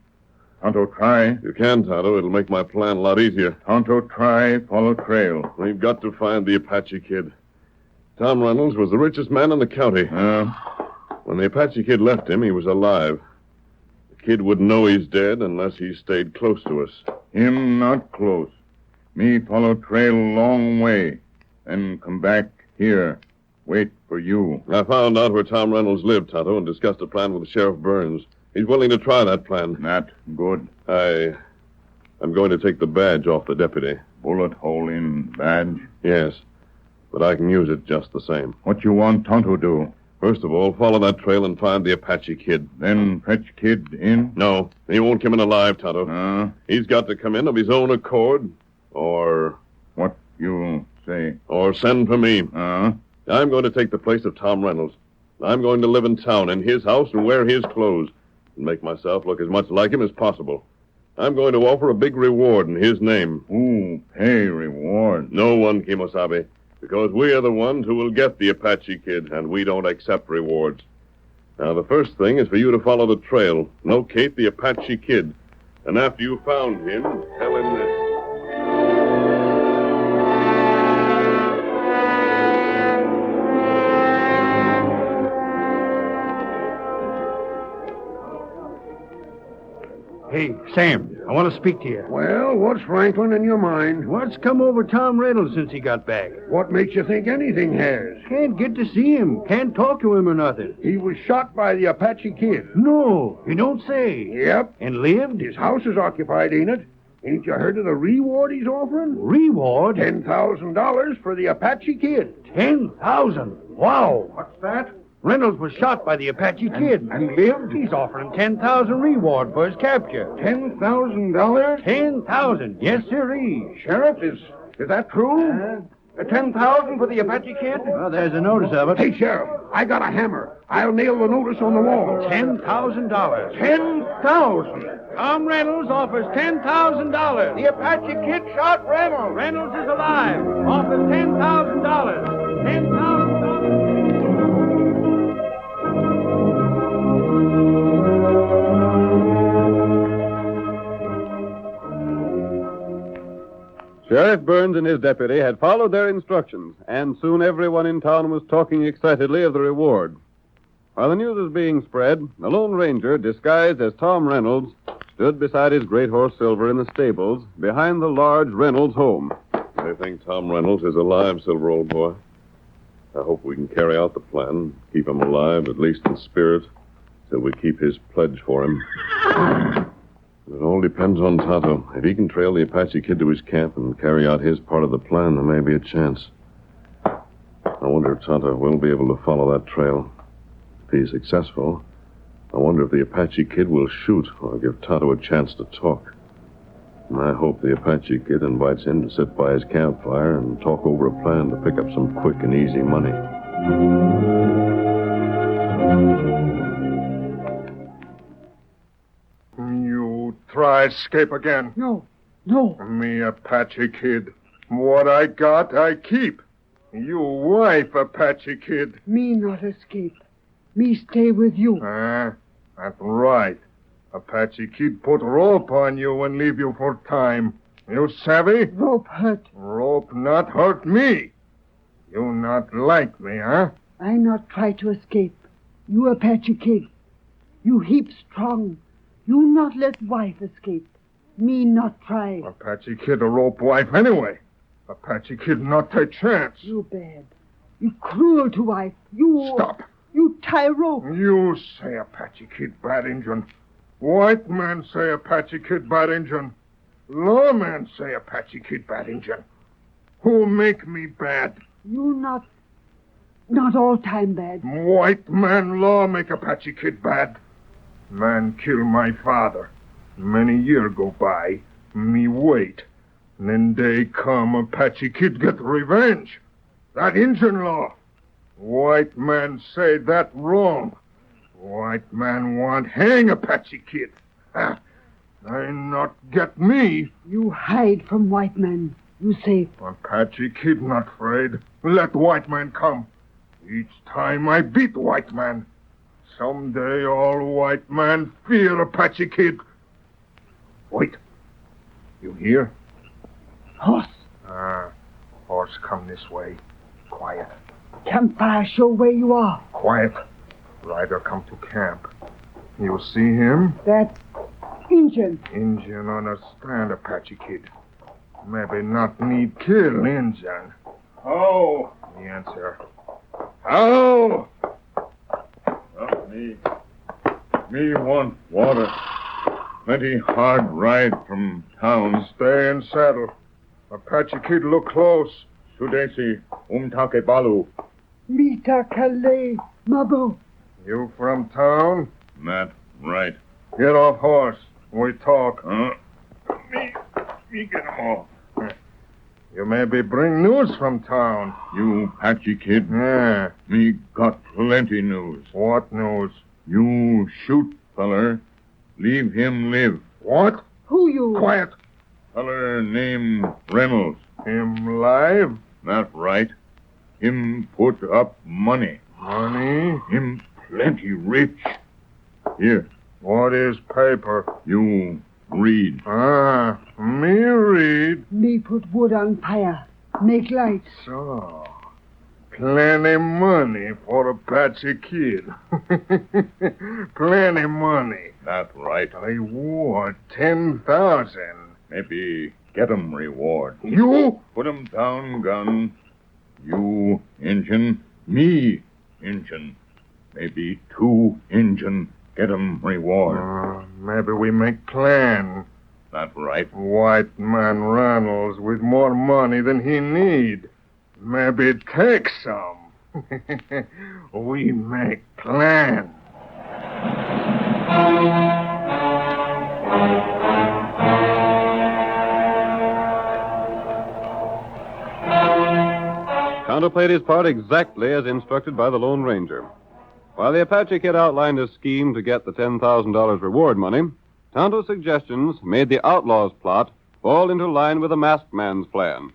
Speaker 15: Tonto try.
Speaker 9: You can, Tonto. It'll make my plan a lot easier.
Speaker 15: Tonto try, follow trail.
Speaker 9: We've got to find the Apache Kid. Tom Reynolds was the richest man in the county. When the Apache Kid left him, he was alive. The kid wouldn't know he's dead unless he stayed close to us.
Speaker 15: Him not close. Me follow trail long way. Then come back here. Wait for you.
Speaker 9: I found out where Tom Reynolds lived, Tonto, and discussed a plan with Sheriff Burns. He's willing to try that plan.
Speaker 15: Not good.
Speaker 9: I'm going to take the badge off the deputy.
Speaker 15: Bullet hole in badge?
Speaker 9: Yes, but I can use it just the same.
Speaker 15: What you want Tonto do?
Speaker 9: First of all, follow that trail and find the Apache Kid.
Speaker 15: Then fetch Kid in?
Speaker 9: No, he won't come in alive, Tonto. He's got to come in of his own accord, or...
Speaker 15: What you say?
Speaker 9: Or send for me. I'm going to take the place of Tom Reynolds. I'm going to live in town, in his house, and wear his clothes, and make myself look as much like him as possible. I'm going to offer a big reward in his name.
Speaker 15: Ooh, pay reward.
Speaker 9: No one, Kimosabe, because we are the ones who will get the Apache Kid, and we don't accept rewards. Now, the first thing is for you to follow the trail, locate the Apache Kid, and after you've found him, tell him this.
Speaker 8: Hey, Sam, I want to speak to you.
Speaker 18: Well, what's rankling in your mind?
Speaker 8: What's come over Tom Reynolds since he got back?
Speaker 18: What makes you think anything has?
Speaker 8: Can't get to see him. Can't talk to him or nothing.
Speaker 18: He was shot by the Apache Kid.
Speaker 8: No, you don't say.
Speaker 18: Yep.
Speaker 8: And lived?
Speaker 18: His house is occupied, ain't it? Ain't you heard of the reward he's offering?
Speaker 8: Reward?
Speaker 18: $10,000 for the Apache Kid.
Speaker 8: $10,000? Wow.
Speaker 18: What's that?
Speaker 8: Reynolds was shot by the Apache Kid.
Speaker 18: And lived?
Speaker 8: He's offering $10,000 reward for his capture.
Speaker 18: $10,000?
Speaker 8: $10,000? Yes, sirree.
Speaker 18: Sheriff, is that true? $10,000 for the Apache Kid?
Speaker 8: Well, there's a notice of it.
Speaker 18: Hey, Sheriff, I got a hammer. I'll nail the notice on the wall.
Speaker 8: $10,000.
Speaker 18: $10,000?
Speaker 8: Tom Reynolds offers $10,000. The Apache Kid shot Reynolds. Reynolds is alive. Offers $10,000. $10,000.
Speaker 13: Sheriff Burns and his deputy had followed their instructions, and soon everyone in town was talking excitedly of the reward. While the news was being spread, the Lone Ranger, disguised as Tom Reynolds, stood beside his great horse Silver in the stables behind the large Reynolds home.
Speaker 9: I think Tom Reynolds is alive, Silver, old boy. I hope we can carry out the plan, keep him alive, at least in spirit, till we keep his pledge for him. It all depends on Tonto. If he can trail the Apache Kid to his camp and carry out his part of the plan, there may be a chance. I wonder if Tonto will be able to follow that trail. If he's successful, I wonder if the Apache Kid will shoot or give Tonto a chance to talk. And I hope the Apache Kid invites him to sit by his campfire and talk over a plan to pick up some quick and easy money.
Speaker 14: Try escape again.
Speaker 18: No.
Speaker 14: Me Apache Kid. What I got, I keep. You wife, Apache Kid.
Speaker 18: Me not escape. Me stay with you.
Speaker 14: That's right. Apache Kid put rope on you and leave you for time. You savvy?
Speaker 18: Rope hurt.
Speaker 14: Rope not hurt me. You not like me, huh?
Speaker 18: I not try to escape. You Apache Kid. You heap strong. You not let wife escape. Me not try.
Speaker 14: Apache Kid a rope wife anyway. Apache Kid not take chance.
Speaker 18: You bad. You cruel to wife. You...
Speaker 14: Stop.
Speaker 18: You tie rope.
Speaker 14: You say Apache Kid bad Injun. White man say Apache Kid bad Injun. Lawman say Apache Kid bad Injun. Who make me bad?
Speaker 18: You not all time bad.
Speaker 14: White man law make Apache Kid bad. Man kill my father. Many year go by. Me wait. Then day come, Apache Kid get revenge. That Injun law. White man say that wrong. White man want hang Apache Kid. They not get me.
Speaker 18: You hide from white man. You safe.
Speaker 14: Apache Kid not afraid. Let white man come. Each time I beat white man. Someday all white man fear Apache Kid. Wait. You hear?
Speaker 18: Horse.
Speaker 14: Horse come this way. Quiet.
Speaker 18: Campfire show where you are.
Speaker 14: Quiet. Rider come to camp. You see him?
Speaker 18: That Injun.
Speaker 14: Injun understand Apache Kid. Maybe not need kill Injun. How? The answer. How?
Speaker 15: Me want water. Plenty hard ride from town.
Speaker 14: Stay in saddle. Apache Kid look close.
Speaker 15: Sudesi, umtake balu.
Speaker 18: Mita Calais, Mabo.
Speaker 14: You from town?
Speaker 15: That right.
Speaker 14: Get off horse. We talk.
Speaker 15: Me get him off.
Speaker 14: You maybe bring news from town.
Speaker 15: You Apache Kid?
Speaker 14: Yeah.
Speaker 15: Me got plenty news.
Speaker 14: What news?
Speaker 15: You shoot, feller. Leave him live.
Speaker 14: What?
Speaker 18: Who you?
Speaker 14: Quiet.
Speaker 15: Feller named Reynolds.
Speaker 14: Him live?
Speaker 15: That right. Him put up money.
Speaker 14: Money?
Speaker 15: Him plenty rich. Here.
Speaker 14: What is paper?
Speaker 15: You read.
Speaker 14: Me read.
Speaker 18: Me put wood on fire. Make light.
Speaker 14: So, plenty money for Apache Kid. Plenty money.
Speaker 15: That right.
Speaker 14: Reward 10,000.
Speaker 15: Maybe get 'em reward.
Speaker 14: You?
Speaker 15: Put 'em down, gun. You, Injun. Me, Injun. Maybe 2 Injun. Get 'em reward.
Speaker 14: Maybe we make plan.
Speaker 15: That right.
Speaker 14: White man Reynolds with more money than he need. Maybe take some. We make plan.
Speaker 13: Tonto played his part exactly as instructed by the Lone Ranger. While the Apache Kid outlined his scheme to get the $10,000 reward money, Tonto's suggestions made the outlaw's plot fall into line with the masked man's plan.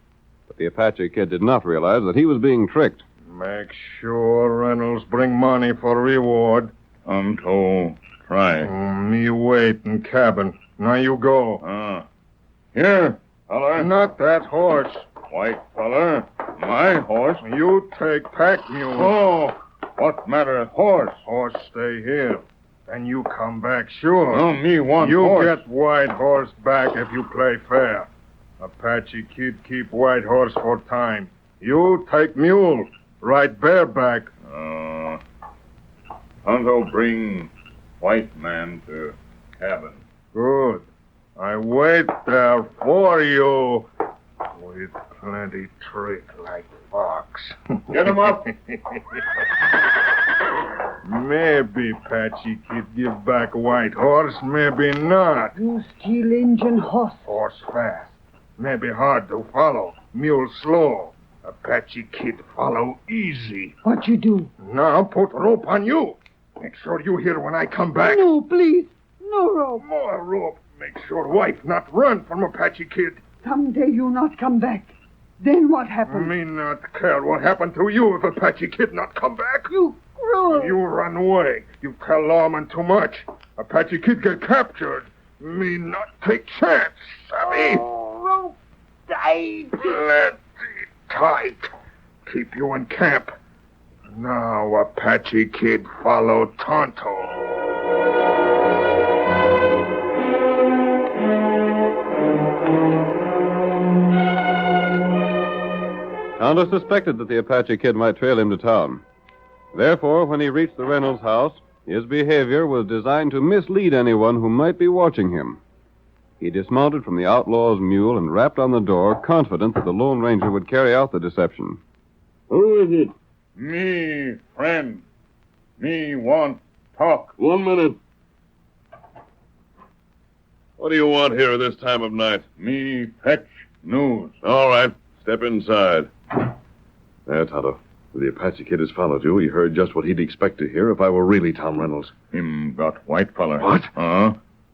Speaker 13: But the Apache Kid did not realize that he was being tricked.
Speaker 14: Make sure Reynolds bring money for reward.
Speaker 15: Tonto, try.
Speaker 14: Me wait in cabin. Now you go.
Speaker 15: Here, feller.
Speaker 14: Not that horse.
Speaker 15: White feller. My horse.
Speaker 14: You take pack mule.
Speaker 15: Oh, what matter horse?
Speaker 14: Horse stay here. And you come back sure.
Speaker 15: No, me want
Speaker 14: you
Speaker 15: horse.
Speaker 14: You get white horse back if you play fair. Apache Kid keep white horse for time. You take mule. Ride bareback.
Speaker 15: Tonto bring white man to cabin.
Speaker 14: Good. I wait there for you. With plenty trick like fox.
Speaker 15: Get him up.
Speaker 14: Maybe Apache Kid give back white horse, maybe not.
Speaker 18: You steal Injun horse.
Speaker 14: Horse fast. Maybe hard to follow. Mule slow. Apache Kid follow easy.
Speaker 18: What you do?
Speaker 14: Now put rope on you. Make sure you hear when I come back.
Speaker 18: No, please. No rope.
Speaker 14: More rope. Make sure wife not run from Apache Kid.
Speaker 18: Someday you not come back. Then what happened?
Speaker 14: Me not care what happened to you if Apache Kid not come back.
Speaker 18: You cruel.
Speaker 14: You run away. You tell lawman too much. Apache Kid get captured. Me not take chance, savvy?
Speaker 18: Oh, rope tight.
Speaker 14: Plenty tight. Keep you in camp. Now Apache Kid follow Tonto.
Speaker 13: Tonto suspected that the Apache Kid might trail him to town. Therefore, when he reached the Reynolds house, his behavior was designed to mislead anyone who might be watching him. He dismounted from the outlaw's mule and rapped on the door, confident that the Lone Ranger would carry out the deception.
Speaker 15: Who is it? Me, friend. Me want talk.
Speaker 14: 1 minute.
Speaker 9: What do you want here at this time of night?
Speaker 15: Me fetch news.
Speaker 9: All right. Step inside. There, Tonto. The Apache Kid has followed you. He heard just what he'd expect to hear if I were really Tom Reynolds.
Speaker 15: Him got white feller.
Speaker 9: What?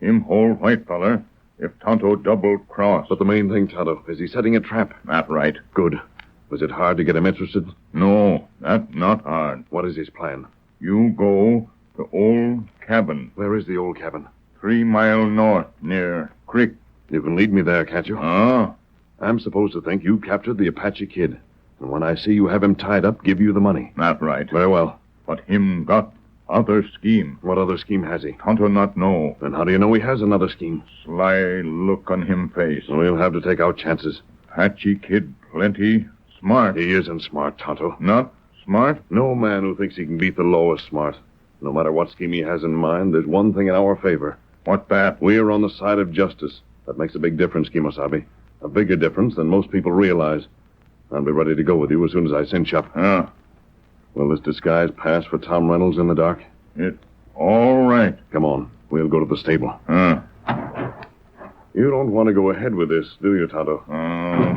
Speaker 15: Him whole white feller. If Tonto double cross.
Speaker 9: But the main thing, Tonto, is he setting a trap?
Speaker 15: That right.
Speaker 9: Good. Was it hard to get him interested?
Speaker 15: No, that not hard.
Speaker 9: What is his plan?
Speaker 15: You go to old cabin.
Speaker 9: Where is the old cabin?
Speaker 15: 3 mile north, near creek.
Speaker 9: You can lead me there, can't you? I'm supposed to think you captured the Apache Kid. And when I see you have him tied up, give you the money.
Speaker 15: That right.
Speaker 9: Very well.
Speaker 15: But him got other scheme.
Speaker 9: What other scheme has he?
Speaker 15: Tonto not know.
Speaker 9: Then how do you know he has another scheme?
Speaker 15: Sly look on him face.
Speaker 9: We'll have to take our chances.
Speaker 15: Apache Kid plenty smart.
Speaker 9: He isn't smart, Tonto.
Speaker 15: Not smart?
Speaker 9: No man who thinks he can beat the law is smart. No matter what scheme he has in mind, there's one thing in our favor.
Speaker 15: What that?
Speaker 9: We're on the side of justice. That makes a big difference, Kimosabe. A bigger difference than most people realize. I'll be ready to go with you as soon as I cinch up. Will this disguise pass for Tom Reynolds in the dark?
Speaker 15: It's all right.
Speaker 9: Come on. We'll go to the stable. You don't want to go ahead with this, do you, Tonto?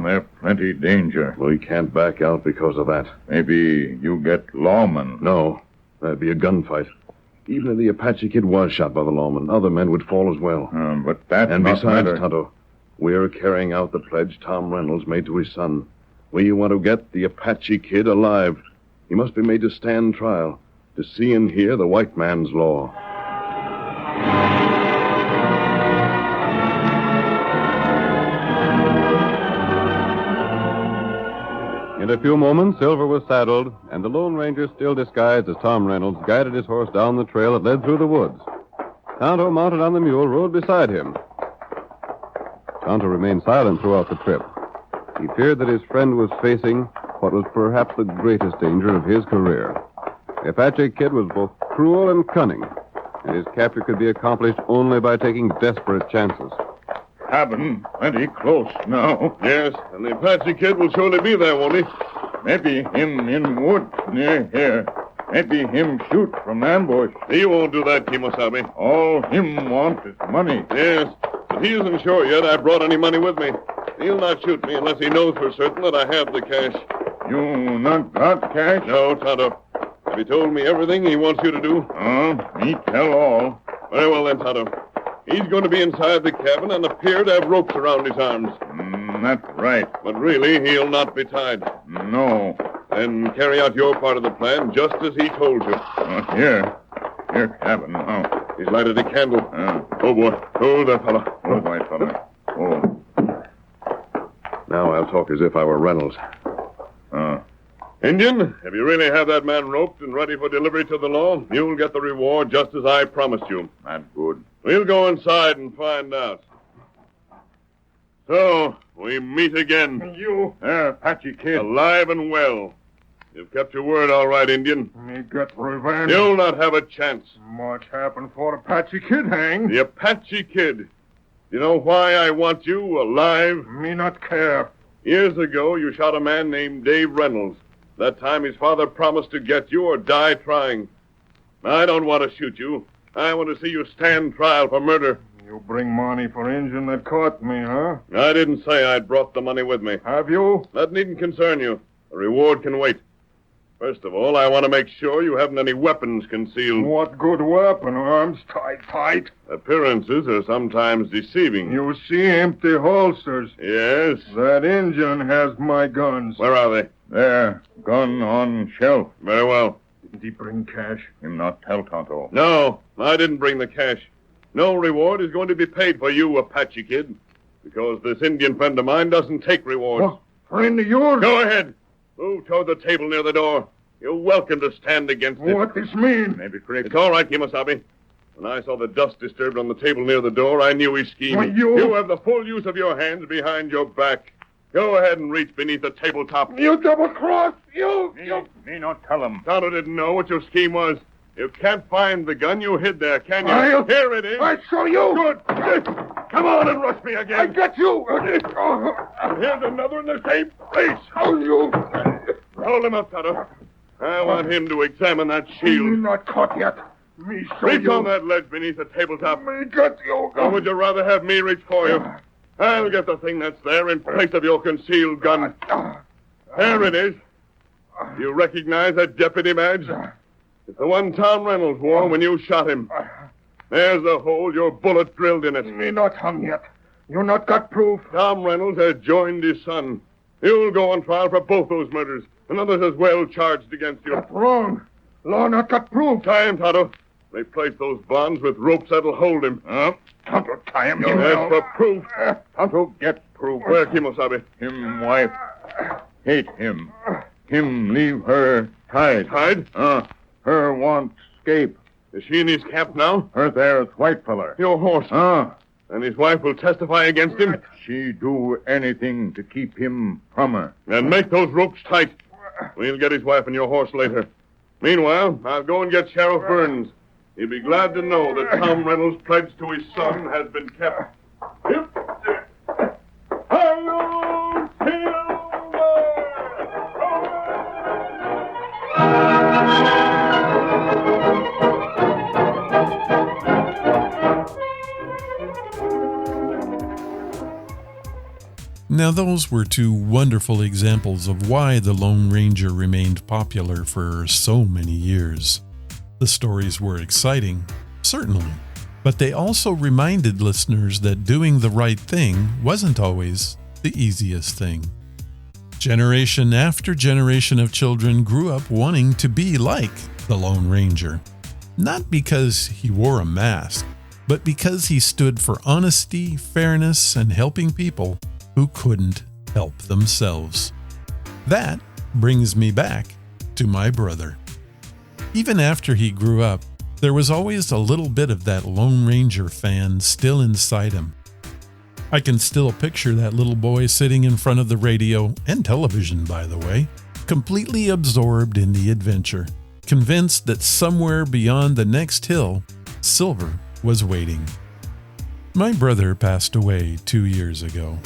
Speaker 15: There's plenty danger.
Speaker 9: We can't back out because of that.
Speaker 15: Maybe you get lawmen.
Speaker 9: No. That'd be a gunfight. Even if the Apache Kid was shot by the lawman, other men would fall as well.
Speaker 15: But that's
Speaker 9: and
Speaker 15: not
Speaker 9: besides,
Speaker 15: matter.
Speaker 9: Tonto, we're carrying out the pledge Tom Reynolds made to his son. We want to get the Apache Kid alive. He must be made to stand trial, to see and hear the white man's law.
Speaker 13: In a few moments, Silver was saddled, and the Lone Ranger, still disguised as Tom Reynolds, guided his horse down the trail that led through the woods. Tonto, mounted on the mule, rode beside him. Tonto remained silent throughout the trip. He feared that his friend was facing what was perhaps the greatest danger of his career. The Apache Kid was both cruel and cunning, and his capture could be accomplished only by taking desperate chances.
Speaker 15: Cabin plenty close now.
Speaker 9: Yes, and the Apache Kid will surely be there, won't he?
Speaker 15: Maybe him in wood near here. Maybe him shoot from ambush.
Speaker 9: He won't do that, Kimosabe.
Speaker 15: All him want is money.
Speaker 9: Yes, but he isn't sure yet I brought any money with me. He'll not shoot me unless he knows for certain that I have the cash.
Speaker 15: You not got cash?
Speaker 9: No, Tonto. Have you told me everything he wants you to do?
Speaker 15: Me tell all.
Speaker 9: Very well then, Tonto. He's going to be inside the cabin and appear to have ropes around his arms.
Speaker 15: That's right.
Speaker 9: But really, he'll not be tied.
Speaker 15: No.
Speaker 9: Then carry out your part of the plan just as he told you.
Speaker 15: Here. Here, cabin now.
Speaker 9: He's lighted a candle. Oh, boy. Hold that fella.
Speaker 15: Oh, white fella. Oh.
Speaker 9: Now I'll talk as if I were Reynolds. Indian, if you really have that man roped and ready for delivery to the law, you'll get the reward just as I promised you.
Speaker 15: That's good.
Speaker 9: We'll go inside and find out. So, we meet again.
Speaker 15: You, Apache Kid.
Speaker 9: Alive and well. You've kept your word all right, Indian.
Speaker 14: Me get revenge.
Speaker 9: You'll not have a chance.
Speaker 14: Much happened for Apache Kid hang.
Speaker 9: The Apache Kid. You know why I want you alive?
Speaker 14: Me not care.
Speaker 9: Years ago, you shot a man named Dave Reynolds. That time his father promised to get you or die trying. I don't want to shoot you. I want to see you stand trial for murder.
Speaker 14: You bring money for Injun that caught me, huh?
Speaker 9: I didn't say I'd brought the money with me.
Speaker 14: Have you?
Speaker 9: That needn't concern you. The reward can wait. First of all, I want to make sure you haven't any weapons concealed.
Speaker 14: What good weapon? Arms tight.
Speaker 9: Appearances are sometimes deceiving.
Speaker 14: You see empty holsters.
Speaker 9: Yes.
Speaker 14: That Injun has my guns.
Speaker 9: Where are they?
Speaker 15: There. Gun on shelf.
Speaker 9: Very well.
Speaker 14: Didn't he bring cash?
Speaker 15: Him not tell Tonto.
Speaker 9: No, I didn't bring the cash. No reward is going to be paid for you, Apache Kid, because this Indian friend of mine doesn't take rewards.
Speaker 14: What? Friend of yours?
Speaker 9: Go ahead. Move toward the table near the door. You're welcome to stand against it.
Speaker 14: What this mean?
Speaker 15: Maybe correct.
Speaker 9: It's all right, Kimosabe. When I saw the dust disturbed on the table near the door, I knew his scheme.
Speaker 14: Why,
Speaker 9: You have the full use of your hands behind your back. Go ahead and reach beneath the tabletop.
Speaker 14: You double-cross!
Speaker 15: Me not tell him.
Speaker 9: Tonto didn't know what your scheme was. You can't find the gun you hid there, can you? Here it is.
Speaker 14: I show you!
Speaker 9: Good. Come on and rush me again.
Speaker 14: I get you!
Speaker 9: And here's another in the same place.
Speaker 14: Oh, you!
Speaker 9: Hold him up, Tonto. I want him to examine that shield.
Speaker 14: You're not caught yet. Me show
Speaker 9: Reach
Speaker 14: you.
Speaker 9: on that ledge beneath the tabletop.
Speaker 14: Me get you.
Speaker 9: Or would you rather have me reach for you? I'll get the thing that's there in place of your concealed gun. There it is. Do you recognize that deputy badge? It's the one Tom Reynolds wore when you shot him. There's the hole your bullet drilled in it.
Speaker 14: Me not hung yet. You not got proof.
Speaker 9: Tom Reynolds has joined his son. You'll go on trial for both those murders, and others as well charged against you.
Speaker 14: That's wrong. Law not got proof.
Speaker 9: Time, Tonto. Replace those bonds with ropes that'll hold him.
Speaker 14: Tonto, tie him.
Speaker 9: That's for proof.
Speaker 15: Tonto, get proof.
Speaker 9: Where, Kimosabe?
Speaker 15: Him wife. Hate him. Him leave her tied.
Speaker 9: Tied?
Speaker 15: Her want escape.
Speaker 9: Is she in his camp now?
Speaker 15: Her there's white feller.
Speaker 9: Your horse. And his wife will testify against him?
Speaker 15: She do anything to keep him from her.
Speaker 9: Then make those ropes tight. We'll get his wife and your horse later. Meanwhile, I'll go and get Sheriff Burns. He'll be glad to know that Tom Reynolds' pledge to his son has been kept.
Speaker 4: Now, those were two wonderful examples of why the Lone Ranger remained popular for so many years. The stories were exciting, certainly, but they also reminded listeners that doing the right thing wasn't always the easiest thing. Generation after generation of children grew up wanting to be like the Lone Ranger, not because he wore a mask, but because he stood for honesty, fairness, and helping people who couldn't help themselves. That brings me back to my brother. Even after he grew up, there was always a little bit of that Lone Ranger fan still inside him. I can still picture that little boy sitting in front of the radio and television, by the way, completely absorbed in the adventure, convinced that somewhere beyond the next hill, Silver was waiting. My brother passed away 2 years ago.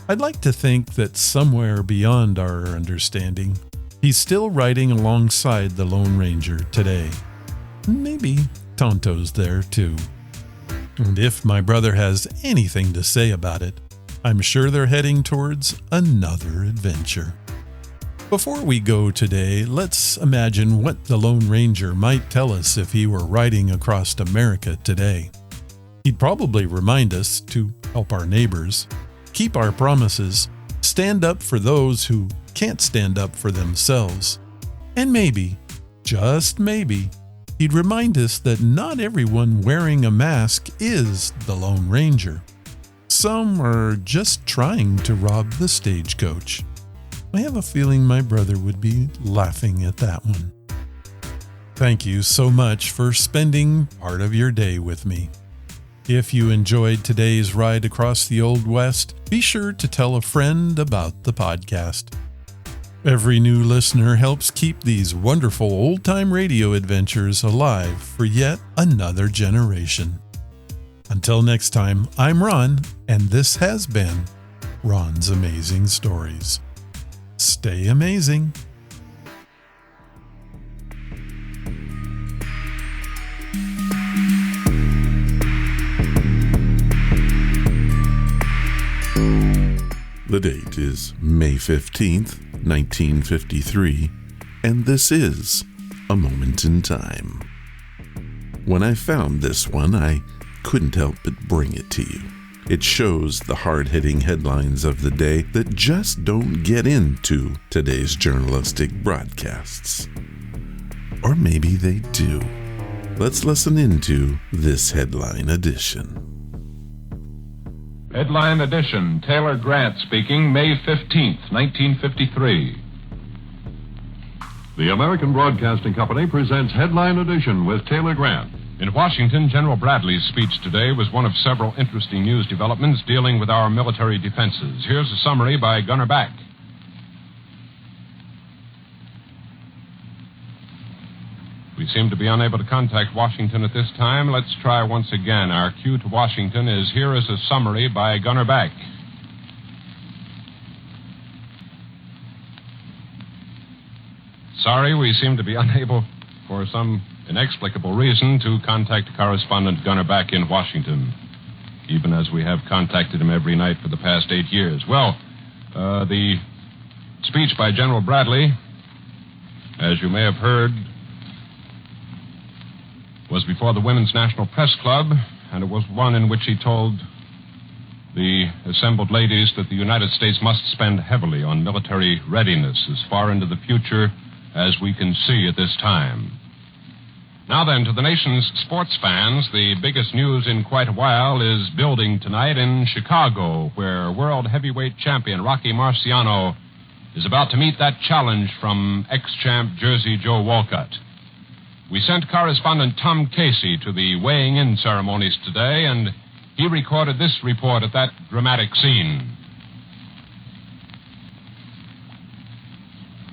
Speaker 4: I'd like to think that somewhere beyond our understanding, he's still riding alongside the Lone Ranger today. Maybe Tonto's there too. And if my brother has anything to say about it, I'm sure they're heading towards another adventure. Before we go today, let's imagine what the Lone Ranger might tell us if he were riding across America today. He'd probably remind us to help our neighbors, keep our promises, stand up for those who can't stand up for themselves. And maybe, just maybe, he'd remind us that not everyone wearing a mask is the Lone Ranger. Some are just trying to rob the stagecoach. I have a feeling my brother would be laughing at that one. Thank you so much for spending part of your day with me. If you enjoyed today's ride across the Old West, be sure to tell a friend about the podcast. Every new listener helps keep these wonderful old-time radio adventures alive for yet another generation. Until next time, I'm Ron, and this has been Ron's Amazing Stories. Stay amazing.
Speaker 19: The date is May 15th, 1953, and this is A Moment in Time. When I found this one, I couldn't help but bring it to you. It shows the hard-hitting headlines of the day that just don't get into today's journalistic broadcasts. Or maybe they do. Let's listen into this headline edition.
Speaker 20: Headline edition, Taylor Grant speaking, May 15th, 1953.
Speaker 21: The American Broadcasting Company presents Headline Edition with Taylor Grant.
Speaker 20: In Washington, General Bradley's speech today was one of several interesting news developments dealing with our military defenses. Here's a summary by Gunner Back. We seem to be unable to contact Washington at this time. Let's try once again. Our cue to Washington is here is a summary by Gunner Back. Sorry, we seem to be unable, for some inexplicable reason to contact correspondent Gunner back in Washington, even as we have contacted him every night for the past 8 years. Well, the speech by General Bradley, as you may have heard, was before the Women's National Press Club, and it was one in which he told the assembled ladies that the United States must spend heavily on military readiness as far into the future as we can see at this time. Now then, to the nation's sports fans, the biggest news in quite a while is building tonight in Chicago, where world heavyweight champion Rocky Marciano is about to meet that challenge from ex-champ Jersey Joe Walcott. We sent correspondent Tom Casey to the weighing-in ceremonies today, and he recorded this report at that dramatic scene.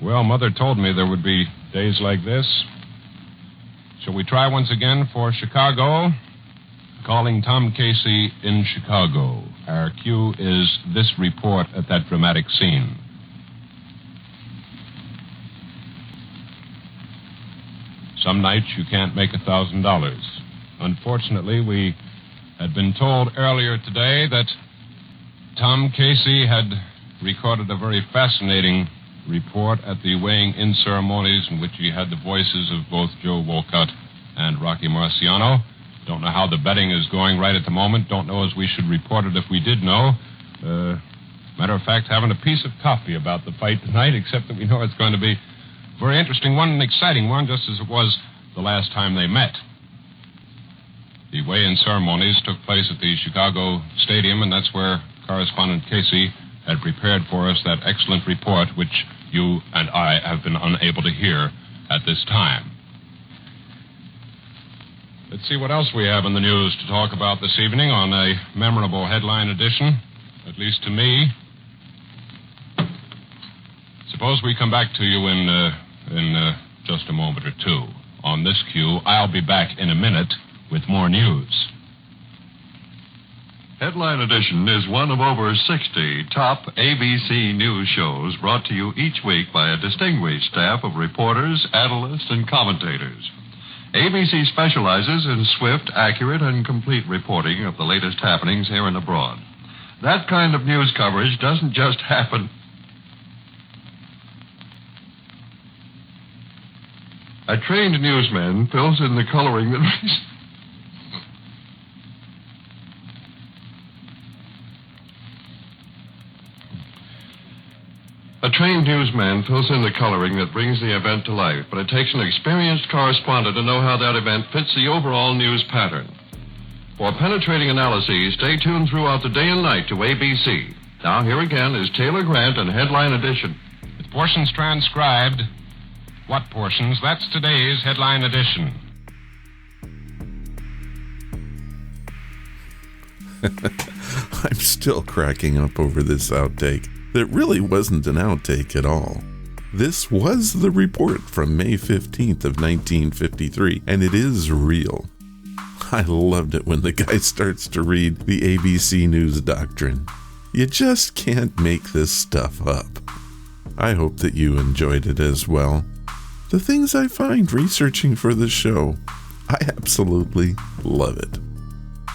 Speaker 20: Well, Mother told me there would be days like this. Shall we try once again for Chicago? Calling Tom Casey in Chicago. Our cue is this report at that dramatic scene. Some nights you can't make $1,000. Unfortunately, we had been told earlier today that Tom Casey had recorded a very fascinating report at the weighing-in ceremonies in which he had the voices of both Joe Walcott and Rocky Marciano. Don't know how the betting is going right at the moment. Don't know as we should report it if we did know. Matter of fact, having a piece of coffee about the fight tonight, except that we know it's going to be a very interesting one and exciting one, just as it was the last time they met. The weigh-in ceremonies took place at the Chicago Stadium, and that's where correspondent Casey had prepared for us that excellent report, which you and I have been unable to hear at this time. Let's see what else we have in the news to talk about this evening on a memorable headline edition, at least to me. Suppose we come back to you in just a moment or two. On this cue, I'll be back in a minute with more news.
Speaker 21: Headline Edition is one of over 60 top ABC news shows brought to you each week by a distinguished staff of reporters, analysts, and commentators. ABC specializes in swift, accurate, and complete reporting of the latest happenings here and abroad. That kind of news coverage doesn't just happen. A trained newsman fills in the coloring that... A trained newsman fills in the coloring that brings the event to life, but it takes an experienced correspondent to know how that event fits the overall news pattern. For penetrating analyses, stay tuned throughout the day and night to ABC. Now, here again is Taylor Grant and Headline Edition.
Speaker 20: With portions transcribed. What portions? That's today's Headline Edition.
Speaker 19: I'm still cracking up over this outtake. That really wasn't an outtake at all. This was the report from May 15th of 1953, and it is real. I loved it when the guy starts to read the ABC News Doctrine. You just can't make this stuff up. I hope that you enjoyed it as well. The things I find researching for the show, I absolutely love it.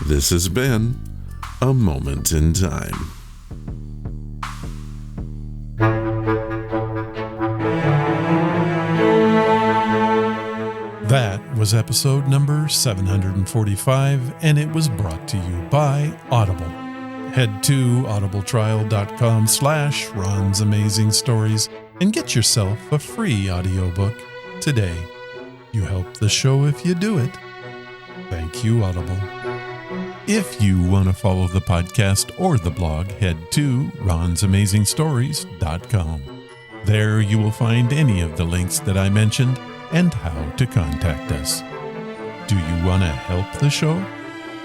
Speaker 19: This has been A Moment in Time.
Speaker 4: That was episode number 745, and it was brought to you by Audible. Head to audibletrial.com/Ron's Amazing Stories and get yourself a free audiobook today. You help the show if you do it. Thank you, Audible. If you want to follow the podcast or the blog, head to ronsamazingstories.com. There you will find any of the links that I mentioned and how to contact us. Do you want to help the show?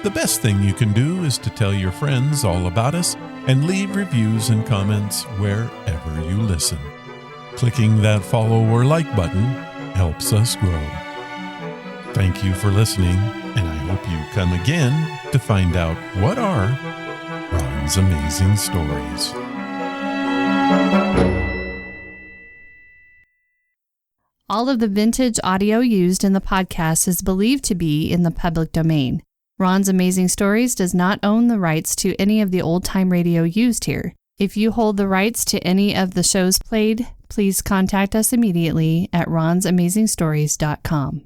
Speaker 4: The best thing you can do is to tell your friends all about us and leave reviews and comments wherever you listen. Clicking that follow or like button helps us grow. Thank you for listening, and I hope you come again to find out what are Ron's Amazing Stories.
Speaker 2: All of the vintage audio used in the podcast is believed to be in the public domain. Ron's Amazing Stories does not own the rights to any of the old-time radio used here. If you hold the rights to any of the shows played, please contact us immediately at ronsamazingstories.com.